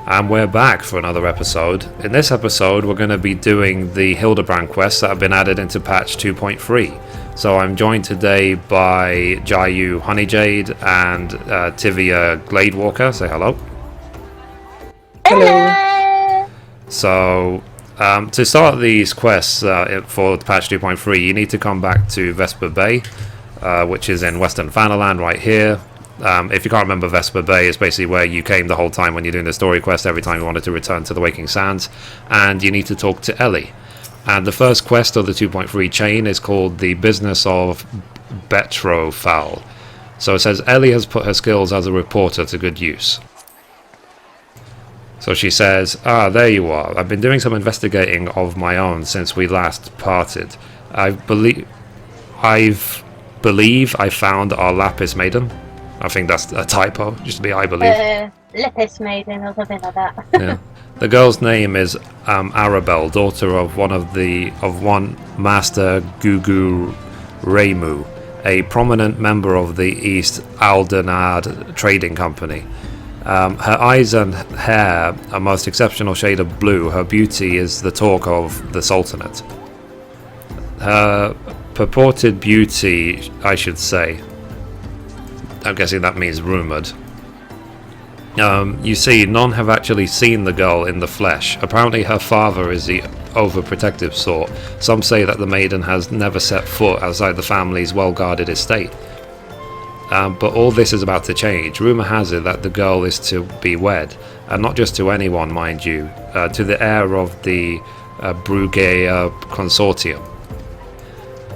And we're back for another episode. In this episode, we're going to be doing the Hildibrand Quests that have been added into patch 2.3. So I'm joined today by Jaiyue Honeyjade and Tivia Gladewalker. Say hello. Hello. So, to start these quests for patch 2.3, you need to come back to Vesper Bay, which is in Western Thanalan right here. If you can't remember, Vesper Bay is basically where you came the whole time when you're doing the story quest, every time you wanted to return to the Waking Sands, and you need to talk to Ellie. And the first quest of the 2.3 chain is called the Business of Betrothal. So it says Ellie has put her skills as a reporter to good use. So she says, there you are. I've been doing some investigating of my own since we last parted. I believe I found our Lapis Maiden. I think that's a typo, just to be I believe. Lapis Maiden or something like that. Yeah. The girl's name is Arabelle, daughter of one Master Gugu Reimu, a prominent member of the East Aldenard Trading Company. Her eyes and hair a most exceptional shade of blue. Her beauty is the talk of the Sultanate. Her purported beauty, I should say. I'm guessing that means rumoured. You see, none have actually seen the girl in the flesh. Apparently her father is the overprotective sort. Some say that the maiden has never set foot outside the family's well-guarded estate. But all this is about to change. Rumour has it that the girl is to be wed, and not just to anyone, mind you, to the heir of the Bruguier Consortium.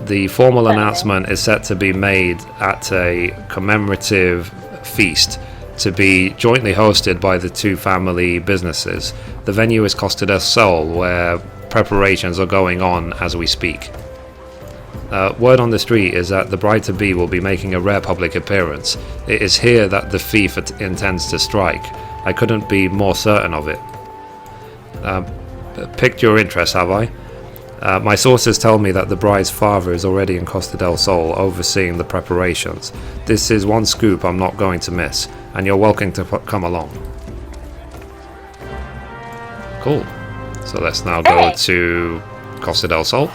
The formal announcement is set to be made at a commemorative feast to be jointly hosted by the two family businesses. The venue is Costa del Sol, where preparations are going on as we speak. Word on the street is that the bride-to-be will be making a rare public appearance. It is here that the thief intends to strike. I couldn't be more certain of it. Picked your interest, have I? My sources tell me that the bride's father is already in Costa del Sol overseeing the preparations. This is one scoop I'm not going to miss, and you're welcome to come along. Cool. So let's now go to Costa del Sol.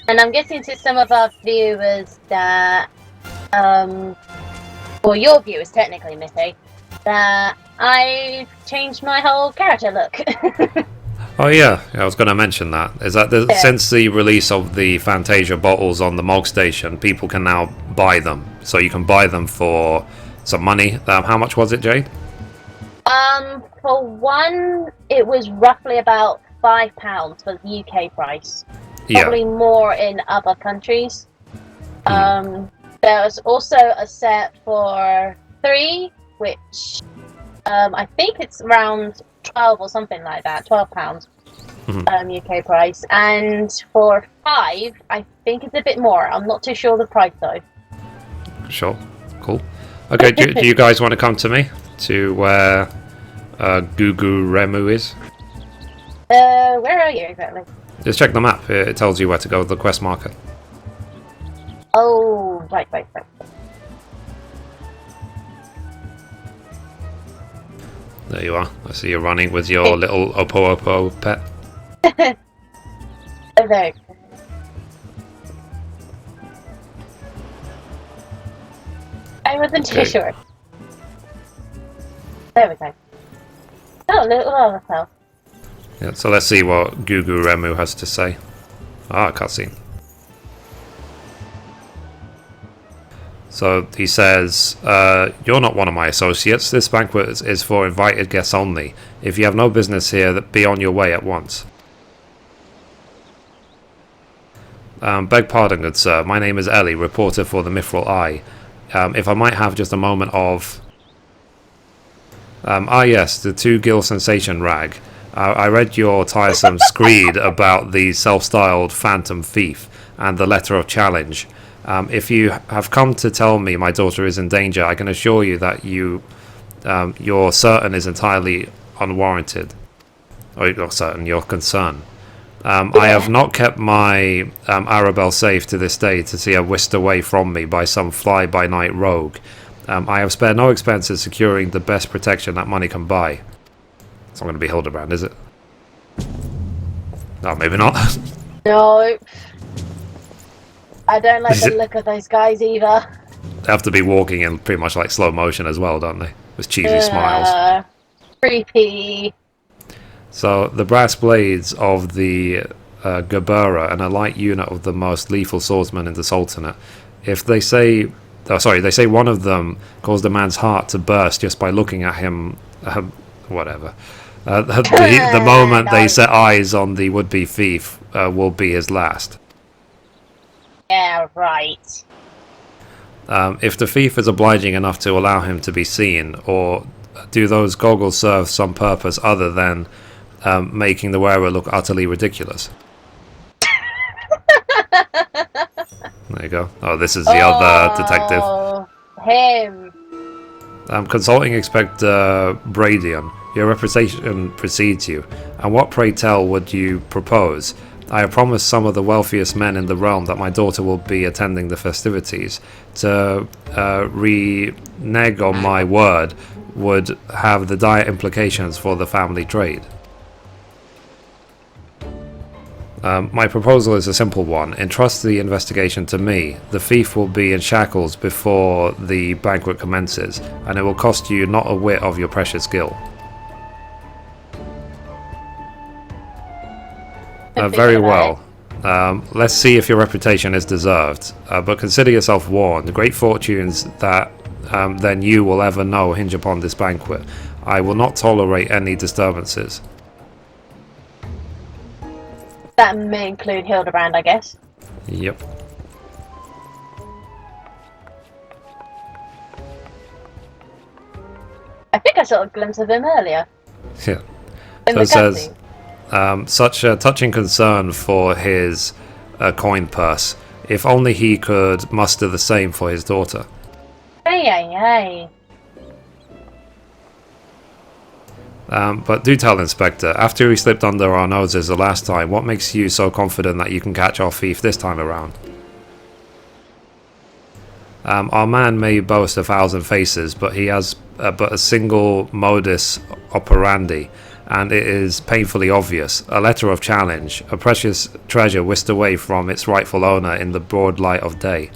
And I'm guessing to some of our viewers that, or your viewers technically, Mithrie, that I've changed my whole character look. Oh yeah, I was going to mention that. Is that since the release of the Fantasia bottles on the Mog Station, people can now buy them. So you can buy them for some money. How much was it, Jade? For one, it was roughly about £5 for the UK price. Probably more in other countries. There's also a set for 3, which I think it's around 12 or something like that, £12 UK price. And for 5, I think it's a bit more. I'm not too sure the price though. Sure, cool. Okay, do you guys want to come to me to where Gugu Remu is? Where are you exactly? Just check the map. It tells you where to go, the quest marker. Oh, right. There you are. I see you running with your little Opo pet. Very good. I wasn't too sure. There we go. Oh, little overflow. Yeah, so let's see what Gugu Remu has to say. Cutscene. So he says, you're not one of my associates. This banquet is for invited guests only. If you have no business here, be on your way at once. Beg pardon, good sir. My name is Ellie, reporter for the Mithril Eye. If I might have just a moment of... yes, the 2 Gil Sensation rag. I read your tiresome screed about the self-styled Phantom Thief and the letter of challenge. If you have come to tell me my daughter is in danger, I can assure you that you're certain is entirely unwarranted. or you're certain your concern. I have not kept my Arabelle safe to this day to see her whisked away from me by some fly-by-night rogue. I have spared no expense in securing the best protection that money can buy. It's not going to be Hildibrand, is it? No, maybe not. No. I don't like the look of those guys either. They have to be walking in pretty much like slow motion as well, don't they? With cheesy smiles. Creepy. So, the brass blades of the Gabura and a light unit of the most lethal swordsman in the Sultanate. If they say... they say one of them caused a man's heart to burst just by looking at him... whatever. The moment they set eyes on the would-be thief will be his last. Yeah, right. If the thief is obliging enough to allow him to be seen, or do those goggles serve some purpose other than making the wearer look utterly ridiculous? There you go. Oh, this is the other detective. Him. Consulting Inspector Bradian, your reputation precedes you. And what, pray tell, would you propose? I have promised some of the wealthiest men in the realm that my daughter will be attending the festivities. To renege on my word would have the dire implications for the family trade. My proposal is a simple one. Entrust the investigation to me. The thief will be in shackles before the banquet commences, and it will cost you not a whit of your precious skill. Very well. Let's see if your reputation is deserved. But consider yourself warned. Great fortunes that then you will ever know hinge upon this banquet. I will not tolerate any disturbances. That may include Hildibrand, I guess. Yep. I think I saw a glimpse of him earlier. Yeah. In So the it says, cutscene. such a touching concern for his coin purse. If only he could muster the same for his daughter. Hey. But do tell, Inspector, after he slipped under our noses the last time, what makes you so confident that you can catch our thief this time around? Our man may boast 1,000 faces, but he has but a single modus operandi, and it is painfully obvious. A letter of challenge, a precious treasure whisked away from its rightful owner in the broad light of day.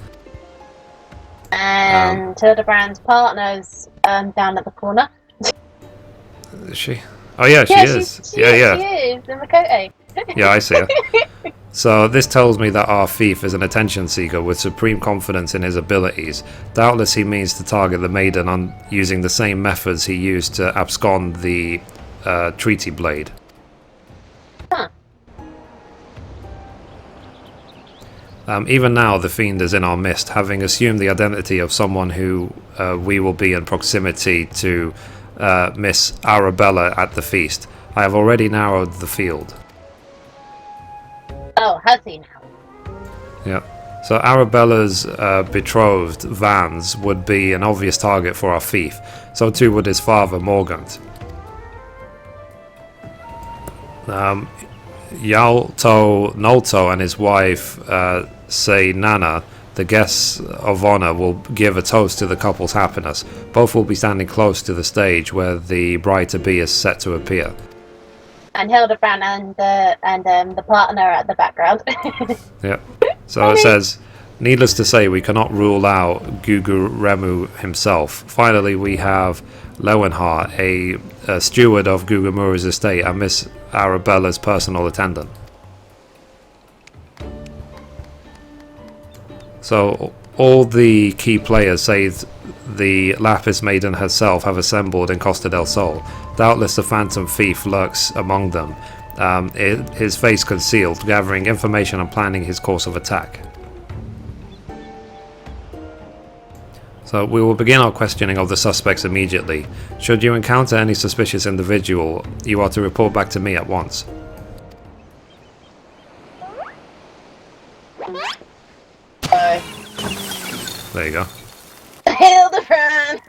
And Hildibrand's partner's down at the corner. Is she? Oh yeah, she is. She is in the coat. Yeah, I see her. So this tells me that our thief is an attention seeker with supreme confidence in his abilities. Doubtless he means to target the maiden on using the same methods he used to abscond the treaty blade. Huh. Even now, the fiend is in our midst, having assumed the identity of someone who we will be in proximity to Miss Arabella at the feast. I have already narrowed the field. Oh, has he now? Yeah. So Arabella's betrothed, Vans, would be an obvious target for our thief. So too would his father, Morgant. Yalto Nolto and his wife, Say Nana, the guests of honor, will give a toast to the couple's happiness. Both will be standing close to the stage where the bride-to-be is set to appear. And Hildibrand and the partner at the background. Yeah. So it says, needless to say, we cannot rule out Guguremu himself. Finally, we have Lewenhar, a steward of Guguru's estate, and Miss Arabella's personal attendant. So all the key players, save the Lapis Maiden herself, have assembled in Costa del Sol. Doubtless the Phantom Thief lurks among them, his face concealed, gathering information and planning his course of attack. So we will begin our questioning of the suspects immediately. Should you encounter any suspicious individual, you are to report back to me at once. There you go. Hildibrand!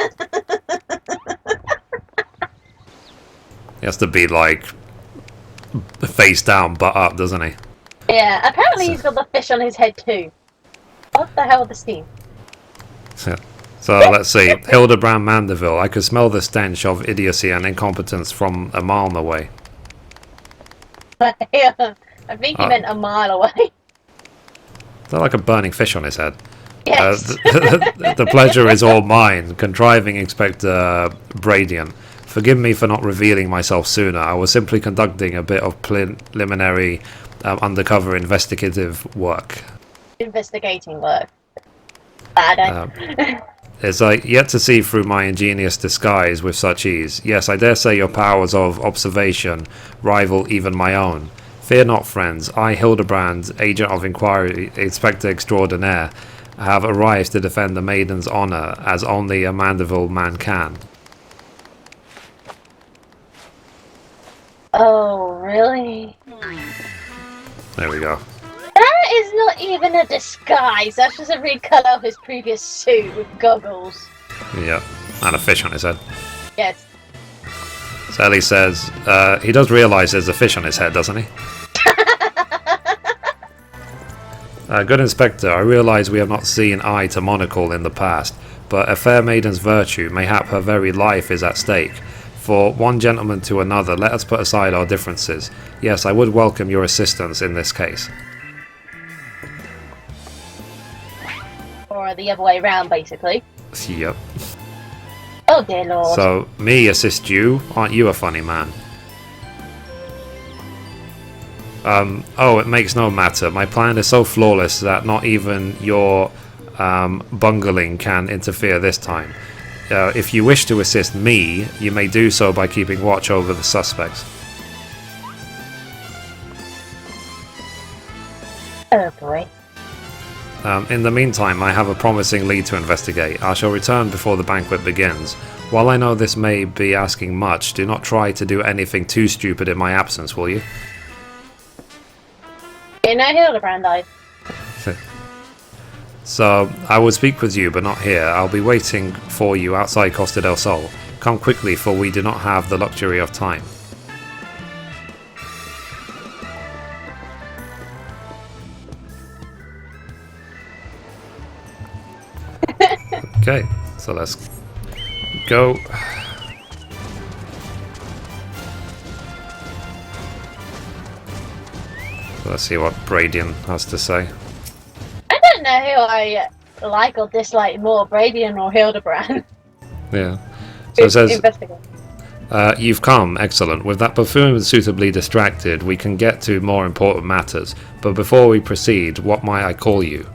He has to be like face down, butt up, doesn't he? Yeah, apparently he's got the fish on his head too. What the hell with the steam? So let's see. Hildibrand Mandeville. I could smell the stench of idiocy and incompetence from a mile away. Yeah, I think he meant a mile away. Is that like a burning fish on his head? Yes. The pleasure is all mine, contriving Inspector Bradian. Forgive me for not revealing myself sooner. I was simply conducting a bit of preliminary undercover investigative work. Investigating work. Bad. It's like yet to see through my ingenious disguise with such ease. Yes, I dare say your powers of observation rival even my own. Fear not, friends. I, Hildibrand, Agent of Inquiry, Inspector Extraordinaire, have arrived to defend the maiden's honour as only a Mandeville man can. Oh, really? There we go. That is not even a disguise. That's just a recolor of his previous suit with goggles. Yeah, and a fish on his head. Yes. So Ellie says, he does realise there's a fish on his head, doesn't he? Good Inspector, I realise we have not seen eye to monocle in the past, but a fair maiden's virtue, mayhap her very life, is at stake. For one gentleman to another, let us put aside our differences. Yes, I would welcome your assistance in this case. Or the other way around, basically. Yep. Oh dear lord. So, me assist you? Aren't you a funny man? Oh, it makes no matter. My plan is so flawless that not even your bungling can interfere this time. If you wish to assist me, you may do so by keeping watch over the suspects. Oh boy. In the meantime, I have a promising lead to investigate. I shall return before the banquet begins. While I know this may be asking much, do not try to do anything too stupid in my absence, will you? You know Hildibrand died. So, I will speak with you, but not here. I'll be waiting for you outside Costa del Sol. Come quickly, for we do not have the luxury of time. Okay, so let's go. Let's see what Bradian has to say. I don't know who I like or dislike more, Bradian or Hildibrand. Yeah. So it says, Investigate. you've come, excellent. With that buffoon suitably distracted, we can get to more important matters. But before we proceed, what might I call you?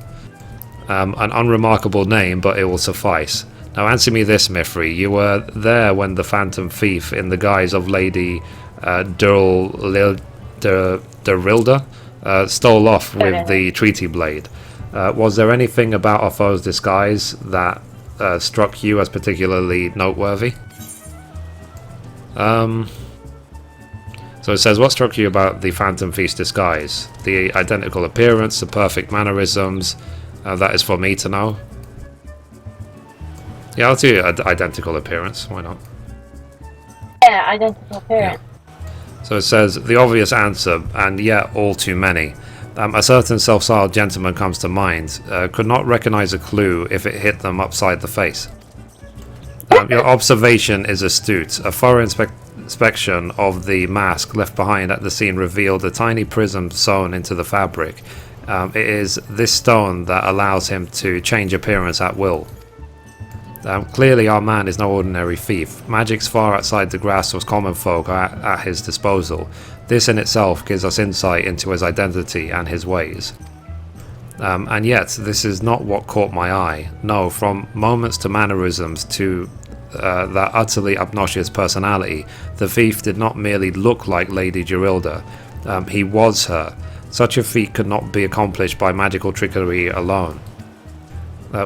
An unremarkable name, but it will suffice. Now answer me this, Mithrie. You were there when the phantom thief, in the guise of Lady Derilda, stole off with the treaty blade. Was there anything about our foe's disguise that struck you as particularly noteworthy? So it says, what struck you about the Phantom Thief's disguise? The identical appearance, the perfect mannerisms. That is for me to know. Yeah, I'll do identical appearance. Why not? Yeah, identical appearance. Yeah. So it says, the obvious answer, and yet all too many. A certain self-styled gentleman comes to mind. Could not recognize a clue if it hit them upside the face. Your observation is astute. A thorough inspection of the mask left behind at the scene revealed a tiny prism sewn into the fabric. It is this stone that allows him to change appearance at will. Clearly our man is no ordinary thief. Magic's far outside the grasp of common folk at his disposal. This in itself gives us insight into his identity and his ways. And yet, this is not what caught my eye. No, from moments to mannerisms to that utterly obnoxious personality, the thief did not merely look like Lady Derilda. He was her. Such a feat could not be accomplished by magical trickery alone.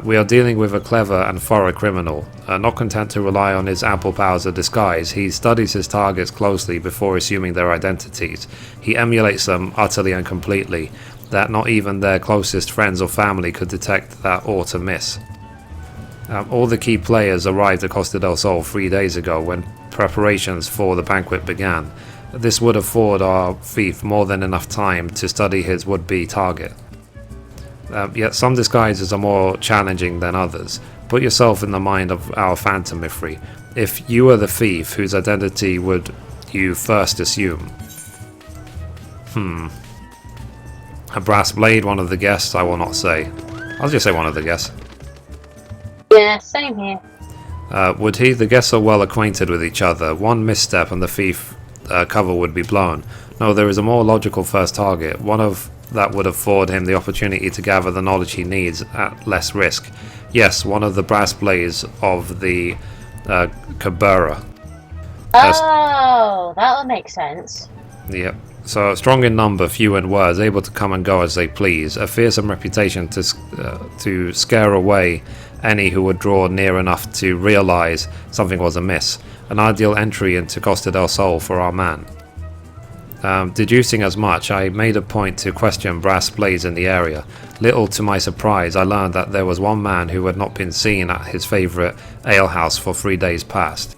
We are dealing with a clever and thorough criminal. Not content to rely on his ample powers of disguise, he studies his targets closely before assuming their identities. He emulates them utterly and completely, that not even their closest friends or family could detect that aught amiss. All the key players arrived at Costa del Sol 3 days ago when preparations for the banquet began. This would afford our thief more than enough time to study his would-be target. Yet some disguises are more challenging than others. Put yourself in the mind of our phantom, Mithrie. If you were the thief, whose identity would you first assume? A brass blade, one of the guests, I will not say. I'll just say one of the guests. Yeah, same here. Would he? The guests are well acquainted with each other. One misstep and the thief cover would be blown. No, there is a more logical first target. One of that would afford him the opportunity to gather the knowledge he needs at less risk. Yes, one of the brass blades of the Cabera. Oh, that'll make sense. Yep. So strong in number, few in words, able to come and go as they please. A fearsome reputation to scare away any who would draw near enough to realize something was amiss. An ideal entry into Costa del Sol for our man. Deducing as much, I made a point to question brass blades in the area. Little to my surprise, I learned that there was one man who had not been seen at his favourite alehouse for 3 days past.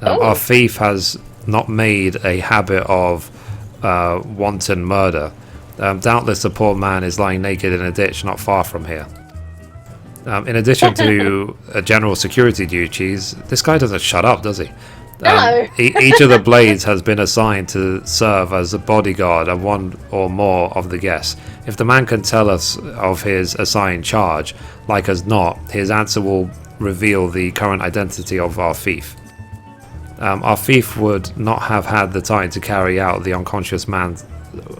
Our thief has not made a habit of wanton murder. Doubtless the poor man is lying naked in a ditch not far from here. In addition to general security duties, this guy doesn't shut up, does he? No. Each of the blades has been assigned to serve as a bodyguard of one or more of the guests. If the man can tell us of his assigned charge, like as not, his answer will reveal the current identity of our thief. Our thief would not have had the time to carry out the unconscious man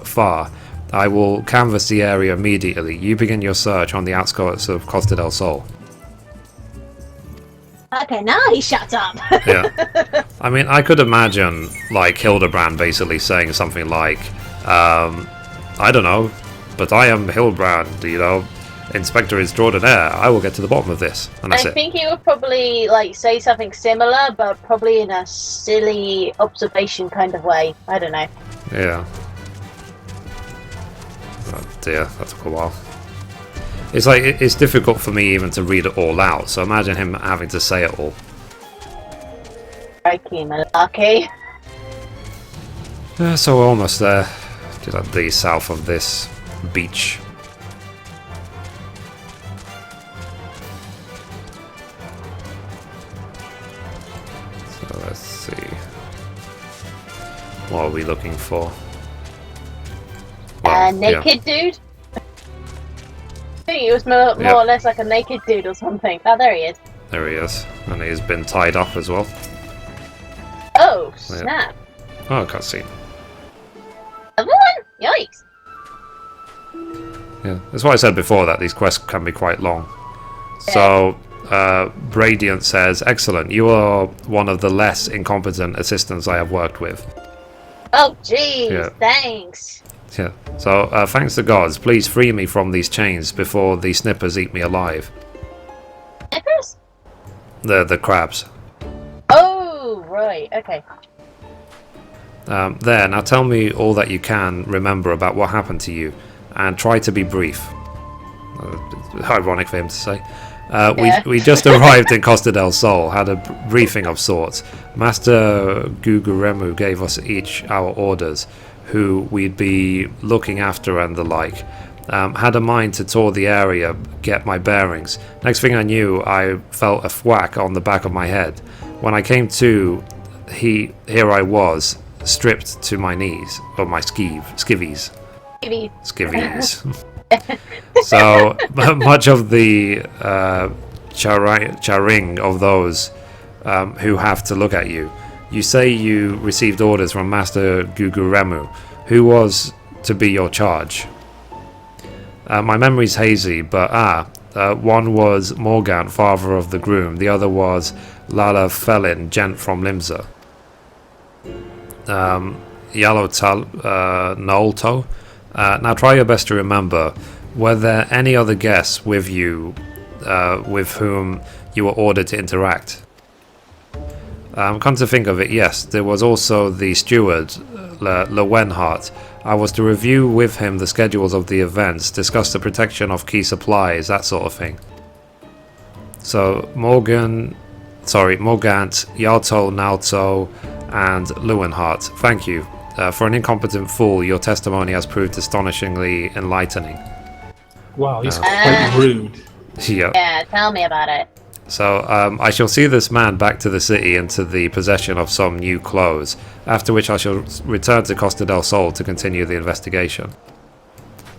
far. I will canvass the area immediately. You begin your search on the outskirts of Costa del Sol. Okay, now he shuts up. Yeah. I mean, I could imagine, like, Hildibrand basically saying something like, I don't know, but I am Hildibrand, you know, Inspector Extraordinaire. I will get to the bottom of this. And that's I think he would probably, like, say something similar, but probably in a silly observation kind of way. I don't know. Yeah. Oh dear, that took a while. It's like, it's difficult for me even to read it all out, so imagine him having to say it all. Crikey, malarkey. So we're almost there. Just at the south of this beach. So let's see. What are we looking for? Well, naked dude? I think he was more or less like a naked dude or something. Oh, there he is. There he is. And he's been tied up as well. Oh, snap. Oh, cutscene. Another one? Yikes. Yeah, that's what I said before, that these quests can be quite long. So, Bradiant says, excellent, you are one of the less incompetent assistants I have worked with. Oh, jeez, thanks. Yeah, so thanks to gods, please free me from these chains before the snippers eat me alive. Snippers? The crabs. Oh, right, okay. There, now tell me all that you can remember about what happened to you, and try to be brief. Ironic for him to say. We just arrived in Costa del Sol, had a briefing of sorts. Master Guguremu gave us each our orders, who we'd be looking after and the like. Had a mind to tour the area, get my bearings. Next thing I knew, I felt a thwack on the back of my head. When I came to, here I was, stripped to my knees, or my skivvies. Skivvies. So much of the charing of those who have to look at you. You say you received orders from Master Guguremu. Who was to be your charge? My memory's hazy, but one was Morgant, father of the groom. The other was Lala Felin, gent from Limsa. Nolto. Now try your best to remember. Were there any other guests with you, with whom you were ordered to interact? Come to think of it, yes, there was also the steward, Lewenhart. I was to review with him the schedules of the events, discuss the protection of key supplies, that sort of thing. So Morgant, Yalto, Nalto, and Lewinhart. Thank you. For an incompetent fool, your testimony has proved astonishingly enlightening. Wow, he's quite rude. Yeah, tell me about it. So, I shall see this man back to the city into the possession of some new clothes, after which I shall return to Costa del Sol to continue the investigation.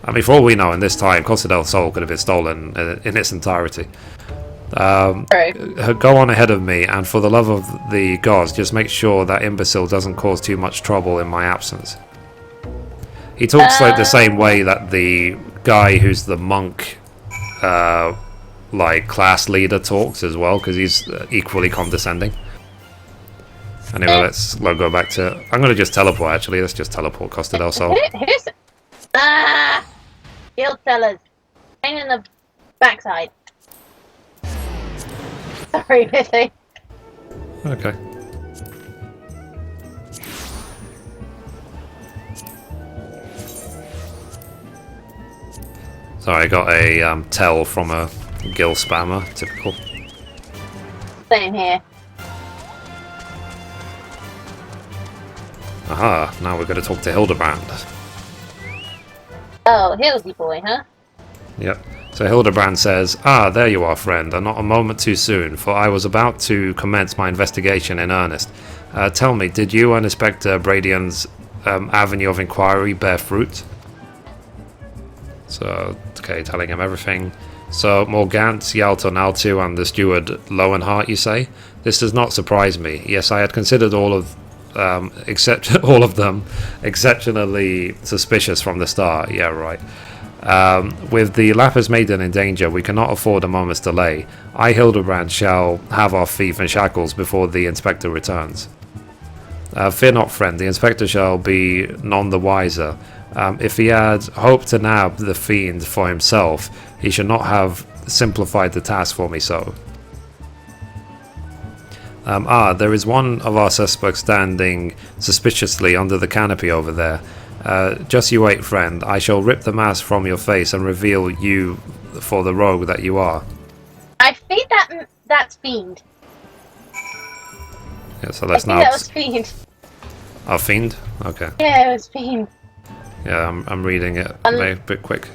I mean, for all we know, in this time, Costa del Sol could have been stolen in its entirety. Go on ahead of me, and for the love of the gods, just make sure that imbecile doesn't cause too much trouble in my absence. He talks like the same way that the guy who's the monk, like class leader talks as well, because he's equally condescending. Anyway, let's go back to... I'm going to just teleport, actually. Let's just teleport Costa del Sol. Who's... Guild sellers. Pain in the backside. Sorry, Mithrie. Okay. Sorry, I got a tell from a guild spammer. Typical. Same here. Aha, now we're going to talk to Hildibrand. Oh, Hildy boy, huh? Yep. So Hildibrand says, "Ah, there you are, friend, and not a moment too soon, for I was about to commence my investigation in earnest. Tell me, did you and Inspector Bradian's avenue of inquiry bear fruit?" So, okay, telling him everything. So, Morgant, Yalto Naltu, and the steward Lowenhart, you say? This does not surprise me. Yes, I had considered all of them exceptionally suspicious from the start. Yeah, right. With the Lapis Maiden in danger, we cannot afford a moment's delay. I, Hildibrand, shall have our thief in shackles before the inspector returns. Fear not, friend, the inspector shall be none the wiser. If he had hoped to nab the fiend for himself, he should not have simplified the task for me so. There is one of our suspects standing suspiciously under the canopy over there. Just you wait, friend. I shall rip the mask from your face and reveal you for the rogue that you are. I think that's fiend. Yeah, so that's now. That was fiend. Oh, fiend? Okay. Yeah, it was fiend. Yeah, I'm reading it a bit quick.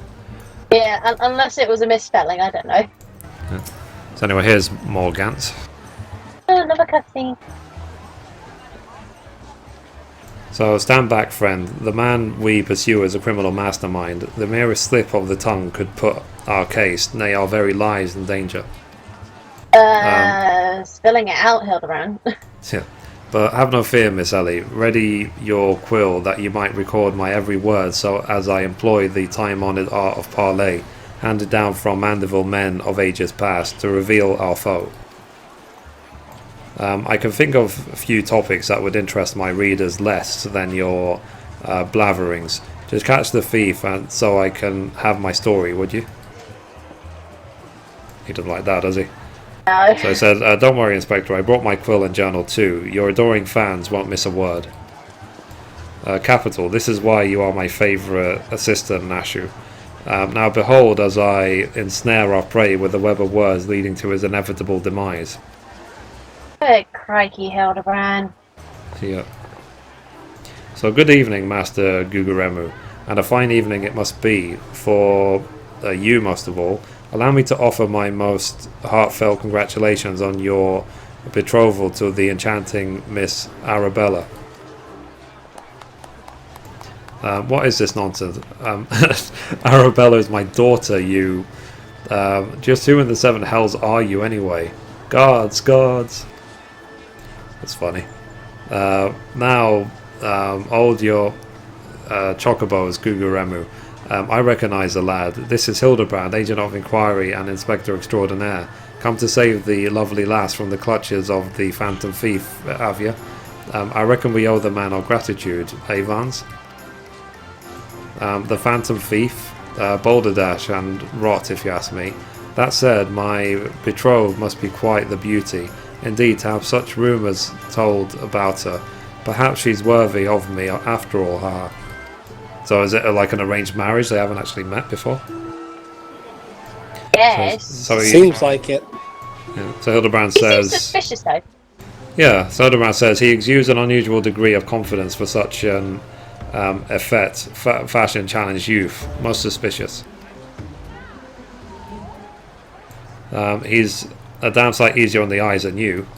Yeah, unless it was a misspelling, I don't know. Yeah. So anyway, here's Morgant. Oh, another cutscene. So stand back, friend. The man we pursue is a criminal mastermind. The merest slip of the tongue could put our case, nay, our very lives, in danger. Spilling it out, Hildibrand. Yeah. But have no fear, Miss Ellie. Ready your quill that you might record my every word, so as I employ the time-honoured art of parley, handed down from Mandeville men of ages past, to reveal our foe. I can think of a few topics that would interest my readers less than your blatherings. Just catch the thief, and so I can have my story, would you? He doesn't like that, does he? No. So I said, don't worry, Inspector, I brought my quill and journal too. Your adoring fans won't miss a word. Capital, this is why you are my favourite assistant, Nashu. Now behold as I ensnare our prey with a web of words leading to his inevitable demise. Good crikey, Hildibrand. Yeah. So good evening, Master Guguremu, and a fine evening it must be, for you most of all. Allow me to offer my most heartfelt congratulations on your betrothal to the enchanting Miss Arabella. What is this nonsense? Arabella is my daughter, you... just who in the seven hells are you anyway? Guards, guards! That's funny. Now, hold your chocobos, Guguremu. I recognise the lad. This is Hildibrand, Agent of Inquiry and Inspector Extraordinaire, come to save the lovely lass from the clutches of the Phantom Thief, Avia. I reckon we owe the man our gratitude, Vans? The Phantom Thief, Boulderdash and rot, if you ask me. That said, my betrothed must be quite the beauty. Indeed, to have such rumours told about her. Perhaps she's worthy of me after all, haha. So is it like an arranged marriage? They haven't actually met before? Yes. So Seems like it. Yeah. So Hildibrand He says... seems suspicious, though. Yeah, Soderman says he exudes an unusual degree of confidence for such an effete fashion challenged youth. Most suspicious. He's a damn sight easier on the eyes than you.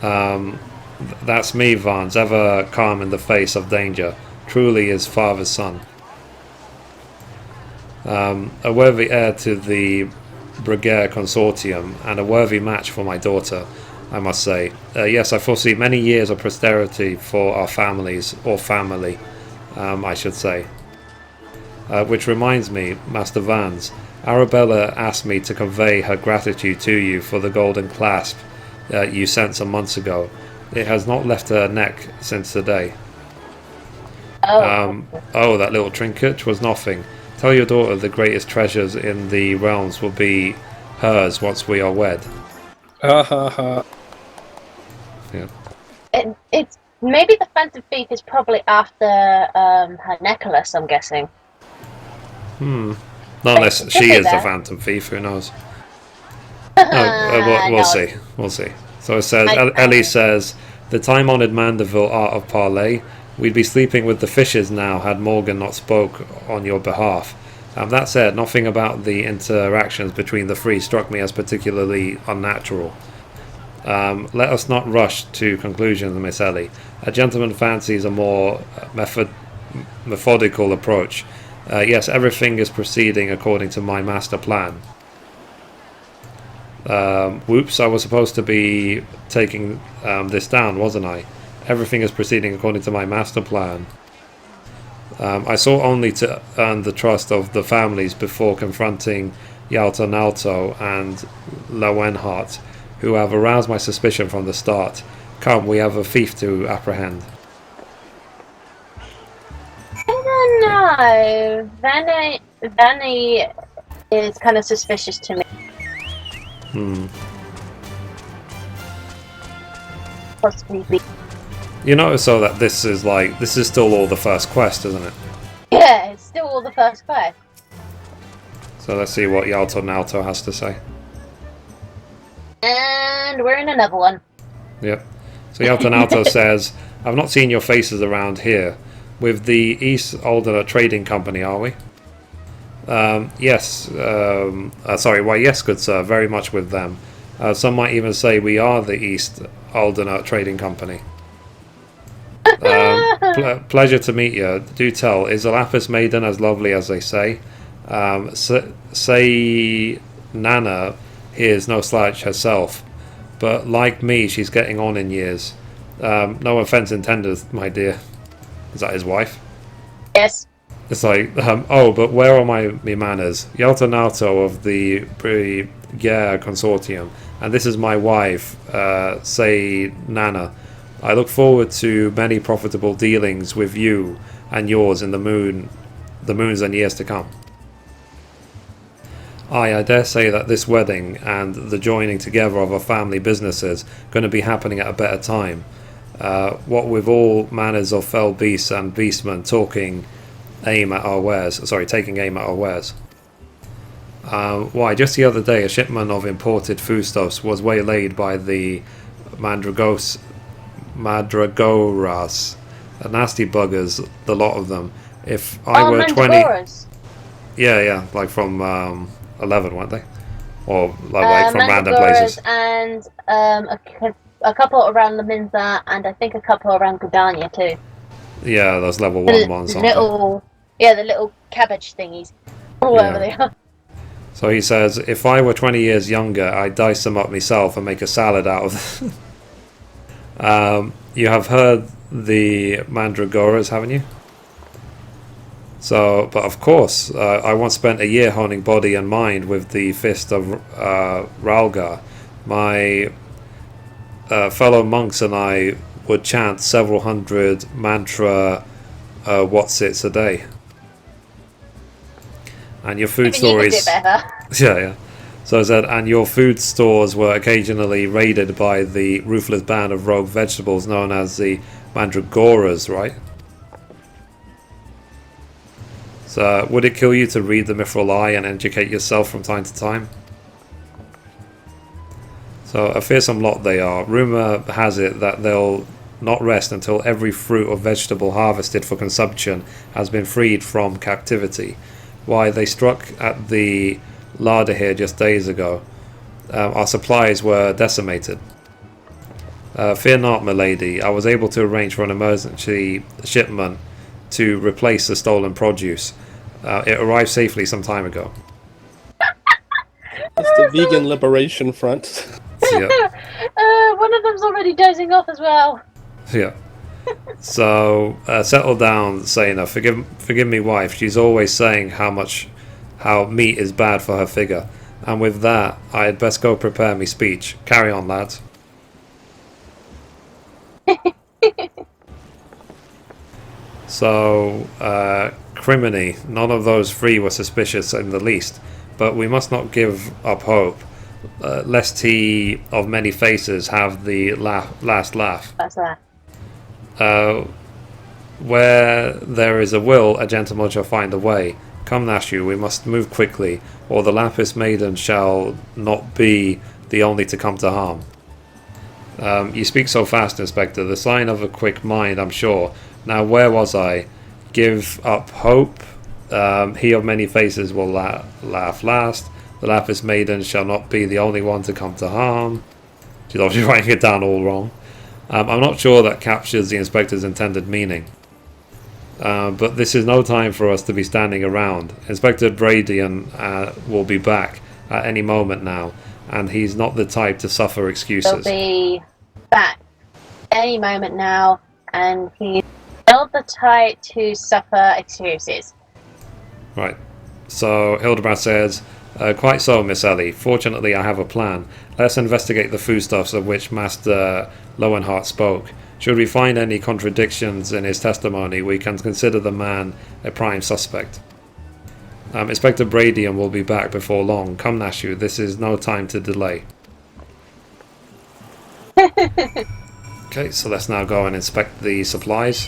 That's me, Vance, ever calm in the face of danger. Truly his father's son. A worthy heir to the Brigare Consortium, and a worthy match for my daughter, I must say. Yes, I foresee many years of prosperity for our families, or family, I should say. Which reminds me, Master Vance, Arabella asked me to convey her gratitude to you for the golden clasp you sent some months ago. It has not left her neck since today. Oh, that little trinket was nothing. Tell your daughter the greatest treasures in the realms will be hers once we are wed. Ha. Yeah. It's maybe the Phantom Thief is probably after her necklace, I'm guessing. Not unless she is the Phantom Thief, who knows? We'll see. We'll see. So it says, Ellie says, the time-honoured Mandeville art of parley. We'd be sleeping with the fishes now had Morgan not spoke on your behalf. That said, nothing about the interactions between the three struck me as particularly unnatural. Let us not rush to conclusions, Miss Ellie. A gentleman fancies a more methodical approach. Yes, everything is proceeding according to my master plan. Whoops, I was supposed to be taking this down, wasn't I? Everything is proceeding according to my master plan. I sought only to earn the trust of the families before confronting Yalta Nalto and Lawenhart, who have aroused my suspicion from the start. Come, we have a thief to apprehend. I don't know. Vanny is kind of suspicious to me. Possibly. You notice though that this is still all the first quest, isn't it? Yeah, it's still all the first quest. So let's see what Yalto Nalto has to say. And we're in another one. Yep. So Yalto Nalto says, I've not seen your faces around here. With the East Aldernate Trading Company, are we? Yes. Yes, good sir. Very much with them. Some might even say we are the East Aldernate Trading Company. Pleasure to meet you. Do tell, is the Lapis Maiden as lovely as they say? Say Nana here is no slouch herself, but like me, she's getting on in years. No offense intended, my dear. Is that his wife? Yes. It's like, but where are my manners? Yalta Nato of the Brigare Consortium, and this is my wife, say Nana. I look forward to many profitable dealings with you and yours in the moons and years to come. I dare say that this wedding and the joining together of our family businesses going to be happening at a better time. What with all manners of fell beasts and beastmen taking aim at our wares. Why, just the other day a shipment of imported foodstuffs was waylaid by the Mandragoras. Nasty buggers, the lot of them. If I were 20... Yeah, like from 11, weren't they? Or like from random places. And a couple around Laminza, and I think a couple around Gudania too. Yeah, those level 1 ones. The little cabbage thingies. Or whatever they are. So he says, if I were 20 years younger, I'd dice them up myself and make a salad out of them. You have heard the Mandragoras, haven't you? So, but of course, I once spent a year honing body and mind with the Fist of Ralgar. My fellow monks and I would chant several hundred mantra whatsits a day. And your food stories... Yeah. So I said, and your food stores were occasionally raided by the ruthless band of rogue vegetables known as the Mandragoras, right? So, would it kill you to read the Mithril Eye and educate yourself from time to time? So a fearsome lot they are. Rumour has it that they'll not rest until every fruit or vegetable harvested for consumption has been freed from captivity. Why, they struck at the larder here just days ago. Our supplies were decimated. Fear not, milady. I was able to arrange for an emergency shipment to replace the stolen produce. It arrived safely some time ago. It's the Vegan Liberation Front. Yeah. One of them's already dozing off as well. Yeah. So settle down, Saina. Forgive me, wife. She's always saying how meat is bad for her figure. And with that, I had best go prepare me speech. Carry on, lads. So, criminy. None of those three were suspicious in the least. But we must not give up hope, lest he of many faces have the last laugh. That's that. Where there is a will, a gentleman shall find a way. Come, Nashu, we must move quickly, or the Lapis Maiden shall not be the only to come to harm. You speak so fast, Inspector, the sign of a quick mind, I'm sure. Now, where was I? Give up hope. He of many faces will laugh last. The Lapis Maiden shall not be the only one to come to harm. She's obviously writing it down all wrong. I'm not sure that captures the Inspector's intended meaning. But this is no time for us to be standing around. Inspector Bradian will be back at any moment now, and he's not the type to suffer excuses. He'll be back any moment now, and he's not the type to suffer excuses. Right. So Hildibrand says, quite so, Miss Ellie. Fortunately, I have a plan. Let's investigate the foodstuffs of which Master Lowenhart spoke. Should we find any contradictions in his testimony, we can consider the man a prime suspect. Inspector Bradian will be back before long. Come, Nashu, this is no time to delay. Okay, so let's now go and inspect the supplies.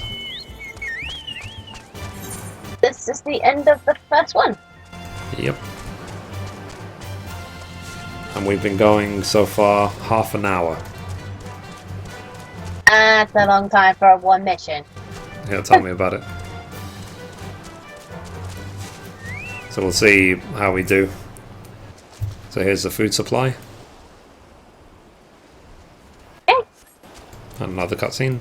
This is the end of the first one. Yep. And we've been going so far half an hour. That's a long time for one mission. Yeah, tell me about it. So we'll see how we do. So here's the food supply. Okay. And another cutscene.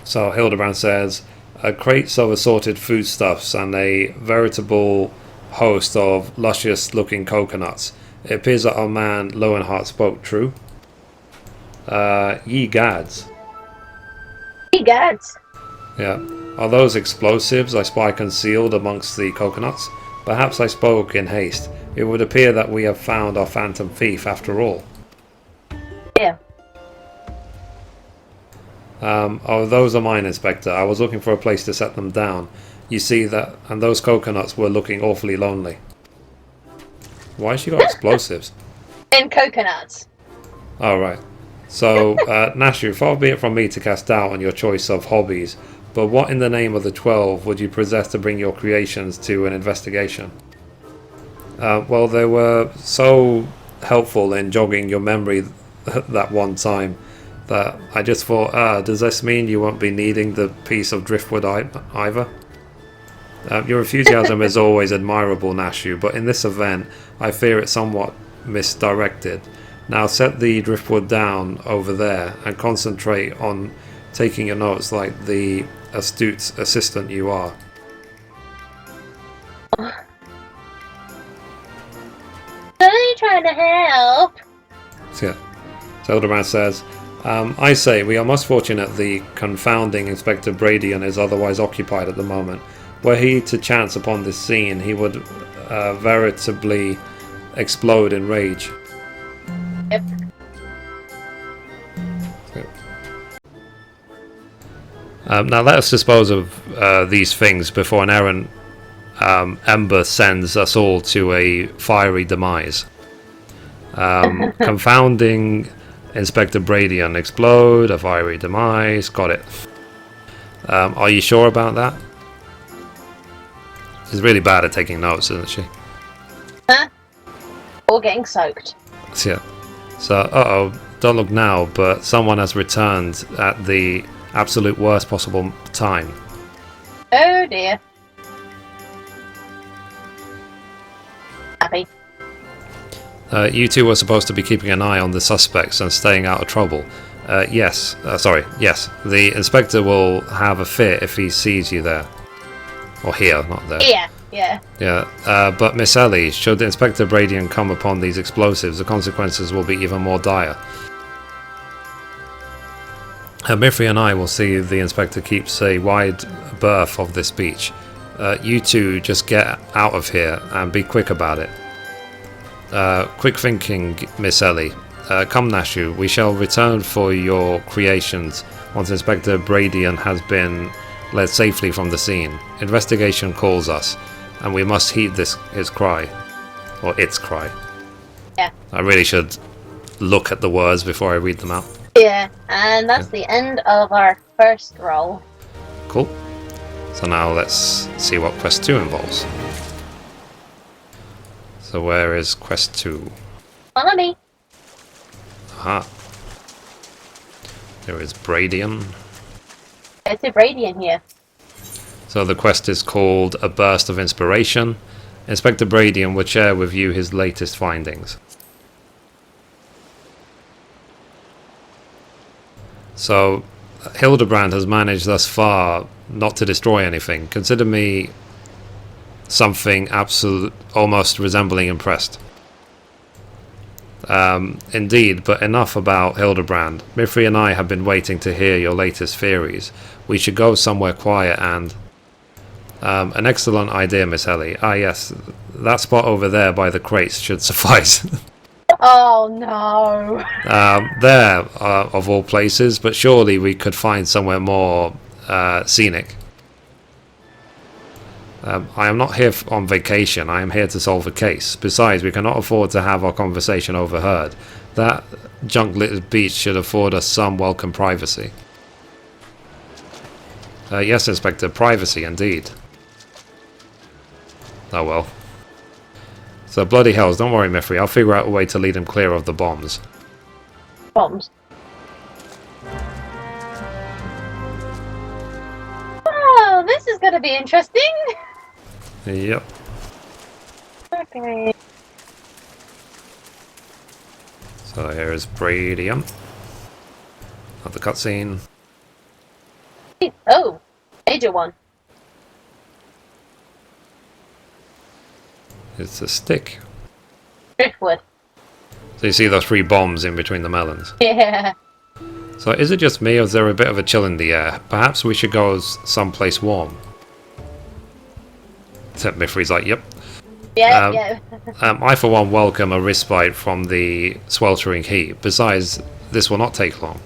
So Hildibrand says, crates of assorted foodstuffs and a veritable host of luscious looking coconuts. It appears that our man Lowenhart spoke true. Ye gads. Ye gads. Yeah. Are those explosives I spy concealed amongst the coconuts? Perhaps I spoke in haste. It would appear that we have found our phantom thief after all. Yeah. Oh, those are mine, Inspector. I was looking for a place to set them down. You see that, and those coconuts were looking awfully lonely. Why has she got explosives? And coconuts. Oh, right. So, Nashu, far be it from me to cast doubt on your choice of hobbies, but what in the name of the 12 would you possess to bring your creations to an investigation? Well, they were so helpful in jogging your memory that one time that I just thought, does this mean you won't be needing the piece of driftwood either? Your enthusiasm is always admirable, Nashu, but in this event, I fear it's somewhat misdirected. Now set the driftwood down over there and concentrate on taking your notes like the astute assistant you are. Only trying to help. So, Hildibrand says, I say, we are most fortunate the confounding Inspector Bradian is otherwise occupied at the moment. Were he to chance upon this scene, he would veritably explode in rage. Yep. Now let us dispose of these things before an errant ember sends us all to a fiery demise. Confounding Inspector Bradian, explode, a fiery demise, got it. Are you sure about that? She's really bad at taking notes, isn't she? Huh? all getting soaked. Yeah. So, uh-oh, don't look now, but someone has returned at the absolute worst possible time. Oh dear. Happy. You two were supposed to be keeping an eye on the suspects and staying out of trouble. Yes. The inspector will have a fit if he sees you there. Or here, not there. Yeah. Yeah, but Miss Ellie, should Inspector Bradian come upon these explosives, the consequences will be even more dire. Mithrie and I will see the Inspector keeps a wide berth of this beach. You two just get out of here and be quick about it. Quick thinking, Miss Ellie. Come, Nashu, we shall return for your creations once Inspector Bradian has been led safely from the scene. Investigation calls us, and we must heed his cry. Or its cry. Yeah. I really should look at the words before I read them out. Yeah, and that's the end of our first roll. Cool. So now let's see what Quest 2 involves. So where is Quest 2? Follow me. Aha. There is Bradian. It's a Bradian here. So the quest is called A Burst of Inspiration. Inspector Bradian will share with you his latest findings. So Hildibrand has managed thus far not to destroy anything. Consider me something absolute, almost resembling impressed. Indeed, but enough about Hildibrand. Mithrie and I have been waiting to hear your latest theories. We should go somewhere quiet and... an excellent idea, Miss Ellie. Ah yes, that spot over there by the crates should suffice. Oh no. There, of all places, but surely we could find somewhere more scenic. I am not here on vacation, I am here to solve a case. Besides, we cannot afford to have our conversation overheard. That junk-littered beach should afford us some welcome privacy. Yes, Inspector, privacy indeed. Oh well. So bloody hells, don't worry, Mithrie, I'll figure out a way to lead him clear of the bombs. Bombs. Oh, this is gonna be interesting. Yep. Okay. So here is Bradian. Of the cutscene. Oh, major one. It's a stick. Driftwood. So you see those 3 bombs in between the melons. Yeah. So is it just me or is there a bit of a chill in the air? Perhaps we should go someplace warm. Except Mithrie's like, yep. Yeah. I for one welcome a respite from the sweltering heat. Besides, this will not take long.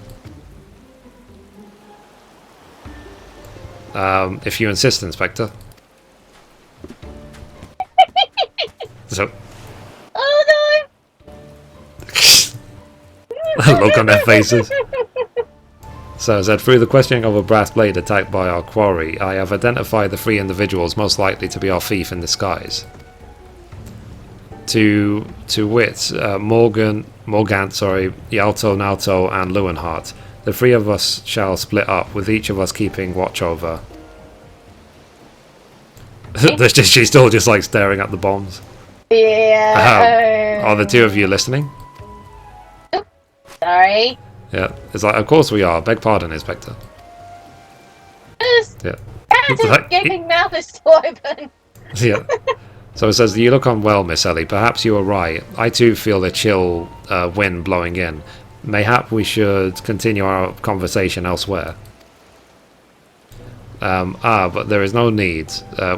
If you insist, Inspector. So. Oh no! Look on their faces. So I said, through the questioning of a brass blade attacked by our quarry, I have identified the 3 individuals most likely to be our thief in disguise. To wit, Morgant, Yalto, Naoto, and Lewenhart. The 3 of us shall split up, with each of us keeping watch over. She's still just like staring at the bombs. Yeah. Are the 2 of you listening? Sorry. Yeah, it's like, of course we are. Beg pardon, Inspector. Just Yeah. Captain's gaping mouth is still open. Yeah. So it says, you look unwell, Miss Ellie. Perhaps you are right. I too feel a chill wind blowing in. Mayhap we should continue our conversation elsewhere. But there is no need.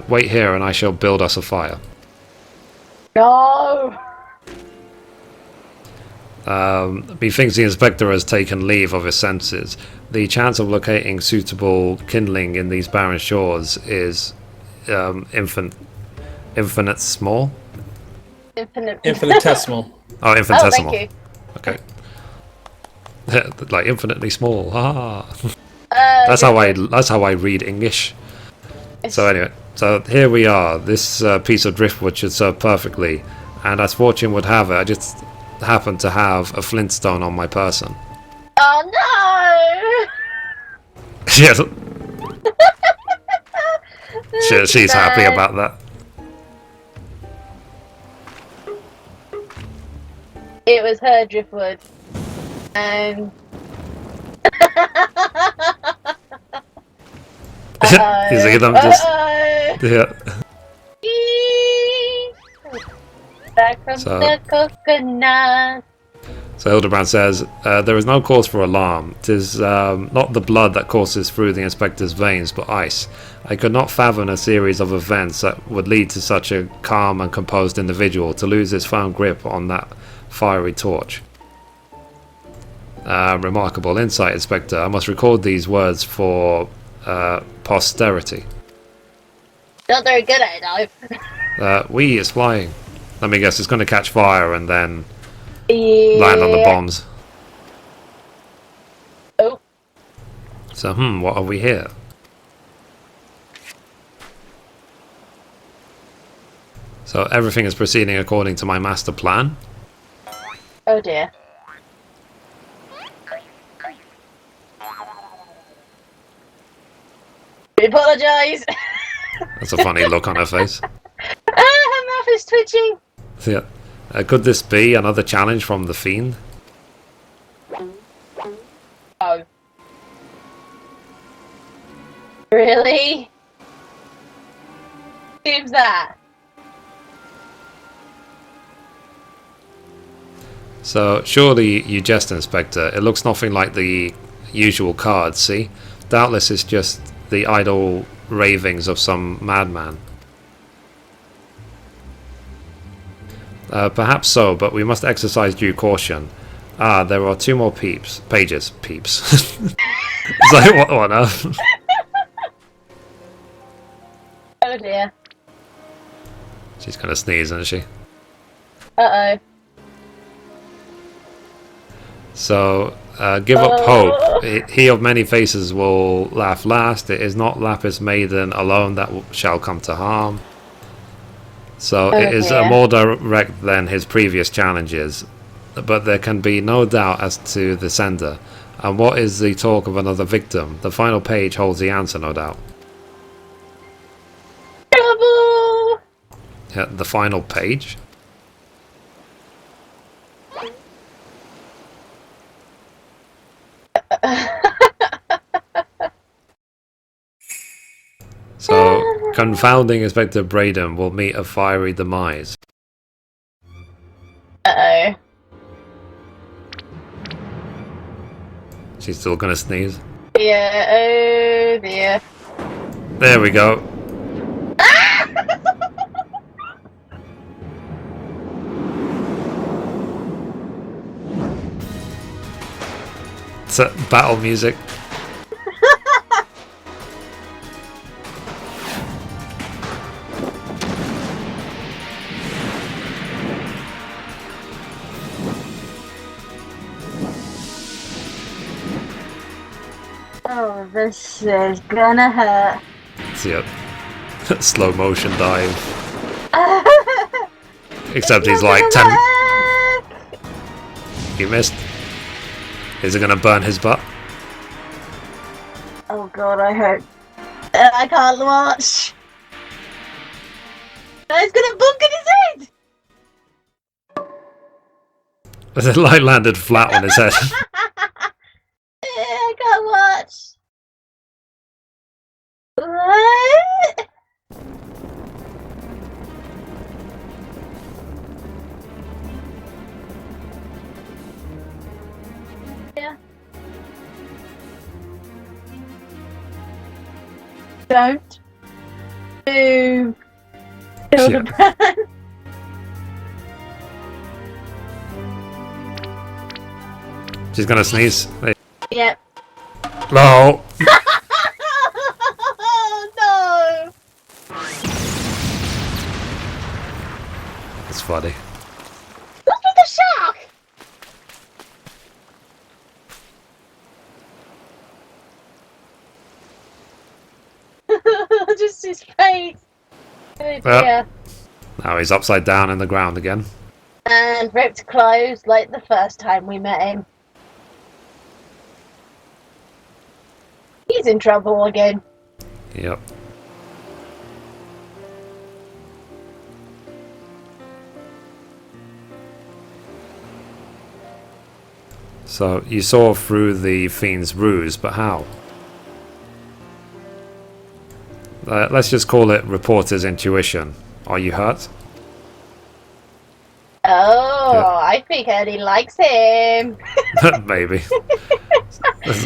Wait here and I shall build us a fire. No. Methinks the Inspector has taken leave of his senses. The chance of locating suitable kindling in these barren shores is infinite small? Infinitesimal. Oh, infinitesimal. Oh, thank you. Okay. Like infinitely small. That's how I read English. So anyway, so here we are. This piece of driftwood should serve perfectly, and as fortune would have it, I just happened to have a flintstone on my person. Oh She's no! happy about that. It was her driftwood, and You see them just yeah. Back from the coconut. So Hildibrand says, there is no cause for alarm. 'Tis not the blood that courses through the inspector's veins, but ice. I could not fathom a series of events that would lead to such a calm and composed individual to lose his firm grip on that fiery torch. Remarkable insight, Inspector. I must record these words for posterity. Not very good at it, though. We is flying. Let me guess, it's going to catch fire and then Yeah. land on the bombs. Oh. So, what are we here? So everything is proceeding according to my master plan. Oh dear. I apologise. That's a funny look on her face. Her mouth is twitching. Yeah. Could this be another challenge from the Fiend? Oh. Really? Seems that. So, surely you jest, Inspector. It looks nothing like the usual cards, see? Doubtless it's just the idle ravings of some madman. Perhaps so, but we must exercise due caution. Ah, there are 2 more pages. It's like, what on earth? Oh dear. She's gonna sneeze, isn't she? Uh-oh. So, give up hope. He of many faces will laugh last. It is not Lapis Maiden alone that shall come to harm. So, it is more direct than his previous challenges. But there can be no doubt as to the sender. And what is the talk of another victim? The final page holds the answer, no doubt. Trouble! Yeah, the final page? So, confounding Inspector Braden will meet a fiery demise. Uh-oh. She's still gonna sneeze. Yeah, oh dear. There we go. It's battle music. Oh, this is gonna hurt. Yep. Slow motion dive. Except he's like 10. He missed. Is it gonna burn his butt? Oh god, I hope. I can't watch. It's gonna bunk in his head. The light landed flat on his head. I can't watch. What? Yeah. Don't do Hildibrand. She's gonna sneeze. Yep. No. Oh no! It's funny. What's with the shark? Just his face. Oh dear. Now he's upside down in the ground again. And ripped clothes like the first time we met him. He's in trouble again. Yep. So you saw through the fiend's ruse, but how? Let's just call it reporter's intuition. Are you hurt? Oh, Yeah. I think Ellie likes him. Maybe.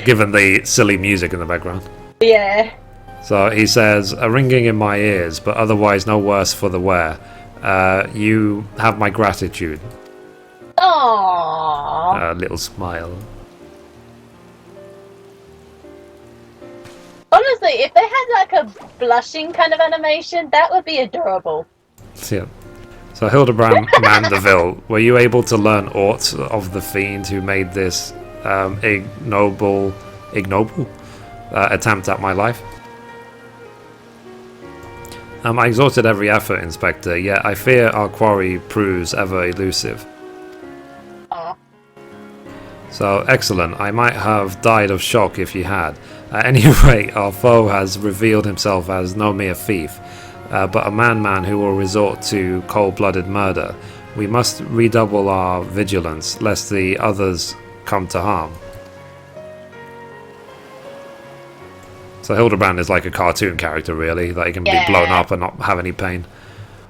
Given the silly music in the background. Yeah. So he says, a ringing in my ears, but otherwise no worse for the wear. You have my gratitude. Aww. A little smile. Honestly, if they had like a blushing kind of animation, that would be adorable. Yeah. So Hildibrand Mandeville, were you able to learn aught of the fiend who made this ignoble attempt at my life? I exhausted every effort, Inspector, yet I fear our quarry proves ever elusive. Aw. So, excellent. I might have died of shock if you had. At any rate, our foe has revealed himself as no mere thief, but a man who will resort to cold-blooded murder. We must redouble our vigilance, lest the others come to harm. So Hildibrand is like a cartoon character, really, that he can be blown up and not have any pain.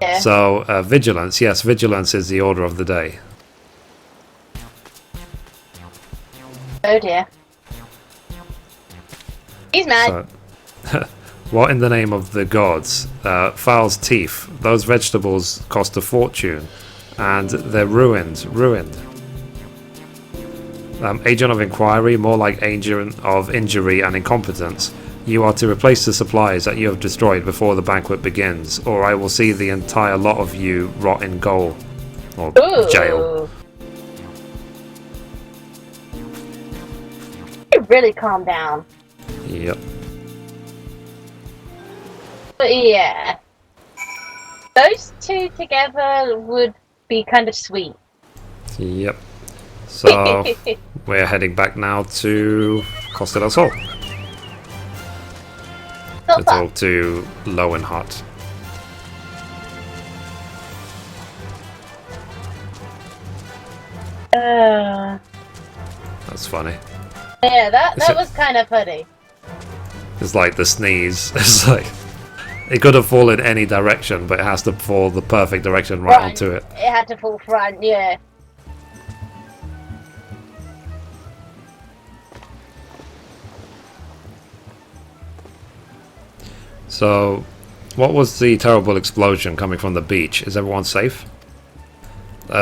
Yeah. So, vigilance. Yes, vigilance is the order of the day. Oh dear. He's mad. So, what in the name of the gods? Fowl's teeth. Those vegetables cost a fortune, and they're ruined. Agent of inquiry, more like agent of injury and incompetence. You are to replace the supplies that you have destroyed before the banquet begins, or I will see the entire lot of you rot in gaol. Or jail. You really calm down. Yep. But yeah. Those two together would be kind of sweet. Yep. So, we're heading back now to Costa del Sol. To talk to Lowenhart. That's funny. Yeah, that was kind of funny. It's like the sneeze. It's like it could have fallen any direction, but it has to fall the perfect direction right onto it. It had to fall front, yeah. So, what was the terrible explosion coming from the beach? Is everyone safe?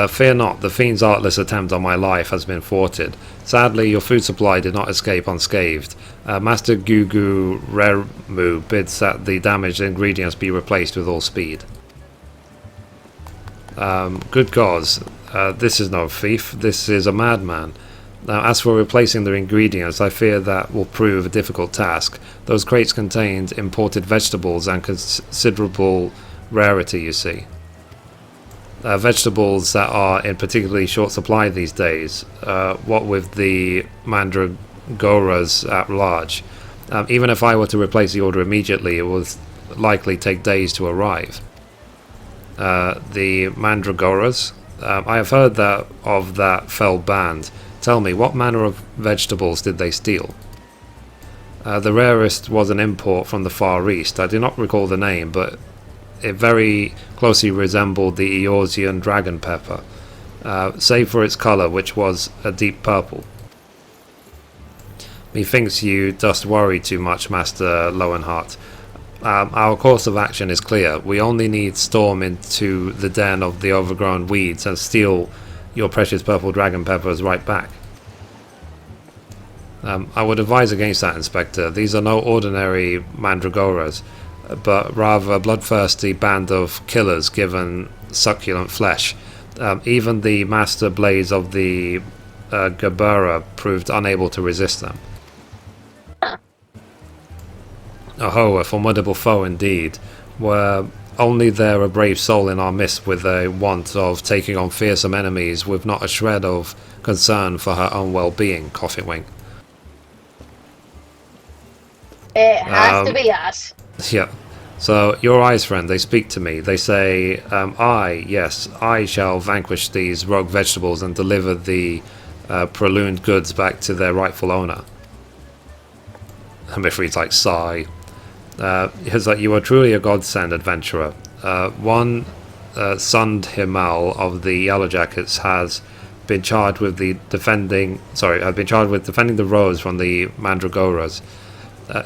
Fear not, the fiend's artless attempt on my life has been thwarted. Sadly, your food supply did not escape unscathed. Master Gugu Remu bids that the damaged ingredients be replaced with all speed. Good gods, this is no thief, this is a madman. Now, as for replacing the ingredients, I fear that will prove a difficult task. Those crates contained imported vegetables and considerable rarity, you see. Vegetables that are in particularly short supply these days, what with the mandragoras at large. Even if I were to replace the order immediately, it would likely take days to arrive. The mandragoras? I have heard of that fell band. Tell me, what manner of vegetables did they steal? The rarest was an import from the Far East. I do not recall the name, but it very closely resembled the Eorzean dragon pepper, save for its colour, which was a deep purple. Methinks you dost worry too much, Master Lowenhart. Our course of action is clear. We only need storm into the den of the overgrown weeds and steal your precious purple dragon peppers right back. I would advise against that, Inspector. These are no ordinary mandragoras, but rather a bloodthirsty band of killers given succulent flesh. Even the master blades of the Gabura proved unable to resist them. Oh, a formidable foe indeed. Were only there a brave soul in our midst with a want of taking on fearsome enemies with not a shred of concern for her own well-being, coffin wink. It has to be us. Yeah. So, your eyes, friend, they speak to me. They say, I shall vanquish these rogue vegetables and deliver the prolonged goods back to their rightful owner. And Mithrie's like, sigh. He's like, you are truly a godsend, adventurer. One Sund Himal of the Yellow Jackets has been charged with defending the rose from the Mandragoras.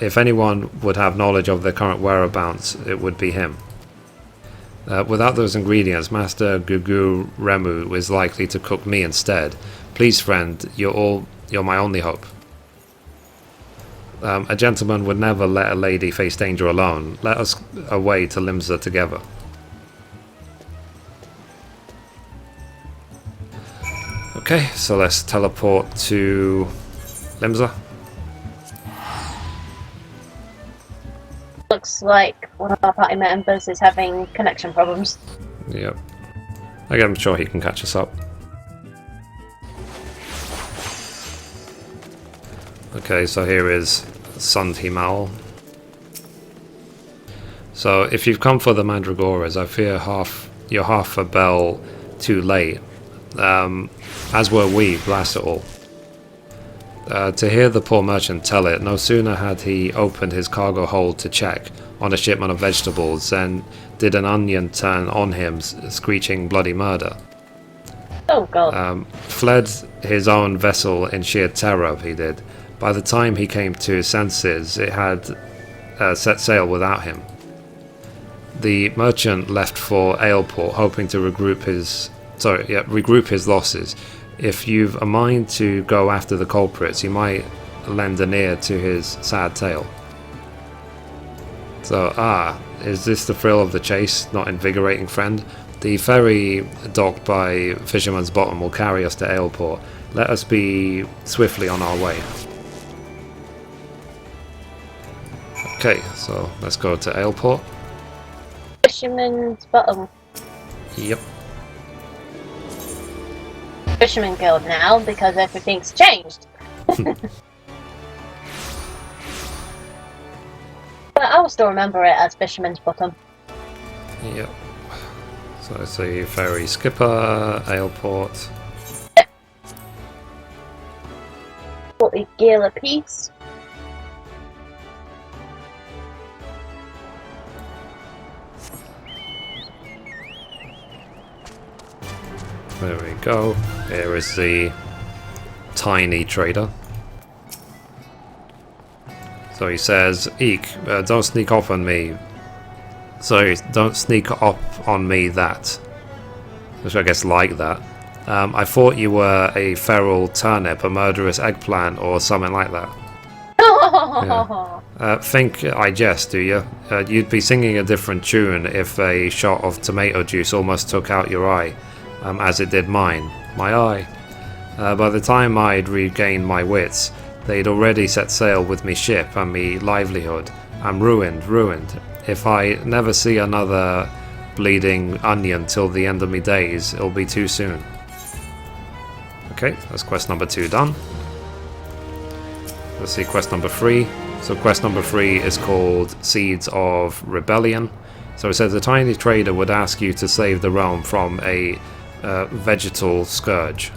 If anyone would have knowledge of their current whereabouts, it would be him. Without those ingredients, Master Gugu Remu is likely to cook me instead. Please, friend, you're my only hope. A gentleman would never let a lady face danger alone. Let us away to Limsa together. Okay, so let's teleport to Limsa. Looks like one of our party members is having connection problems. Yep. Again, I'm sure he can catch us up. Okay, so here is Sund Himal. So if you've come for the Mandragoras, I fear you're half a bell too late. As were we, blast it all. To hear the poor merchant tell it, no sooner had he opened his cargo hold to check on a shipment of vegetables than did an onion turn on him, screeching bloody murder. Oh god. Fled his own vessel in sheer terror, he did. By the time he came to his senses, it had set sail without him. The merchant left for Aleport, hoping to regroup his losses. If you've a mind to go after the culprits, you might lend an ear to his sad tale. So, is this the thrill of the chase, not invigorating, friend? The ferry docked by Fisherman's Bottom will carry us to Aleport. Let us be swiftly on our way. Okay, so let's go to Aleport. Fisherman's Bottom. Yep. Fisherman Guild now because everything's changed. But I will still remember it as Fisherman's Bottom. Yep. So I see ferry skipper, Aleport. 40 gil a piece. There we go. Here is the tiny trader. So he says, Eek, don't sneak up on me. Sorry, don't sneak up on me that. Which I guess like that. I thought you were a feral turnip, a murderous eggplant, or something like that. Yeah. Think I jest, do you? You'd be singing a different tune if a shot of tomato juice almost took out your eye. As it did mine. My eye. By the time I'd regained my wits, they'd already set sail with me ship and me livelihood. I'm ruined. If I never see another bleeding onion till the end of me days, it'll be too soon. Okay, that's quest number 2 done. Let's see quest number 3. So quest number 3 is called Seeds of Rebellion. So it says the tiny trader would ask you to save the realm from a vegetal scourge.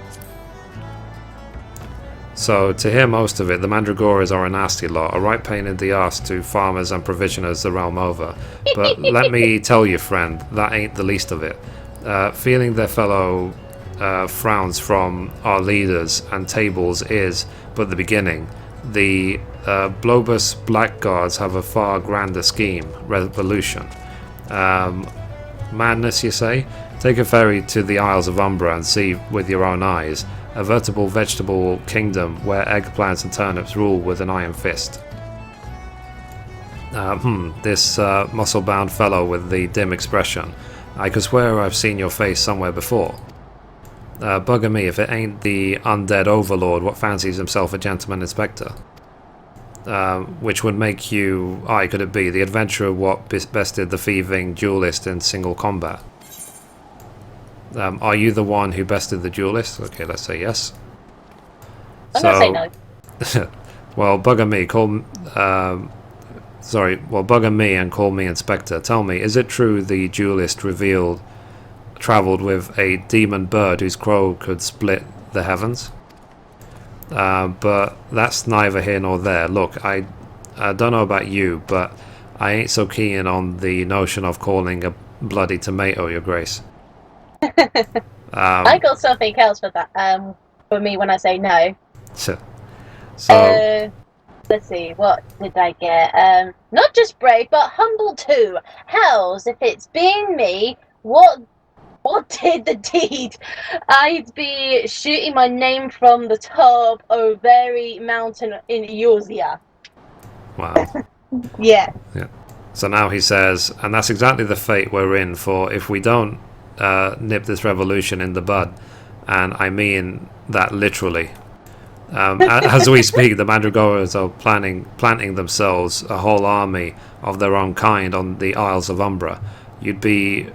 So to hear most of it, the Mandragoras are a nasty lot, a right pain in the arse to farmers and provisioners the realm over. But let me tell you, friend, that ain't the least of it. Feeling their fellow frowns from our leaders and tables is but the beginning. The Blobus Blackguards have a far grander scheme, revolution. Madness, you say? Take a ferry to the Isles of Umbra and see with your own eyes. A veritable vegetable kingdom where eggplants and turnips rule with an iron fist. This muscle-bound fellow with the dim expression. I could swear I've seen your face somewhere before. Bugger me if it ain't the undead overlord what fancies himself a gentleman inspector. which would make you... could it be? The adventurer what bested the thieving duelist in single combat. Are you the one who bested the duelist? Okay, let's say yes. I'm gonna say no. Well, bugger me. Bugger me and call me Inspector. Tell me, is it true the duelist travelled with a demon bird whose crow could split the heavens? But that's neither here nor there. Look, I don't know about you, but I ain't so keen on the notion of calling a bloody tomato, Your Grace. I got something else for that. For me when I say no. So let's see, what did I get? Not just brave, but humble too. Hells, if it's been me, what did the deed? I'd be shooting my name from the top of very mountain in Eorzea. wow. Yeah. So now he says, and that's exactly the fate we're in, for if we don't nip this revolution in the bud, and I mean that literally. As we speak, the Mandragoras are planting themselves a whole army of their own kind on the Isles of Umbra. You'd be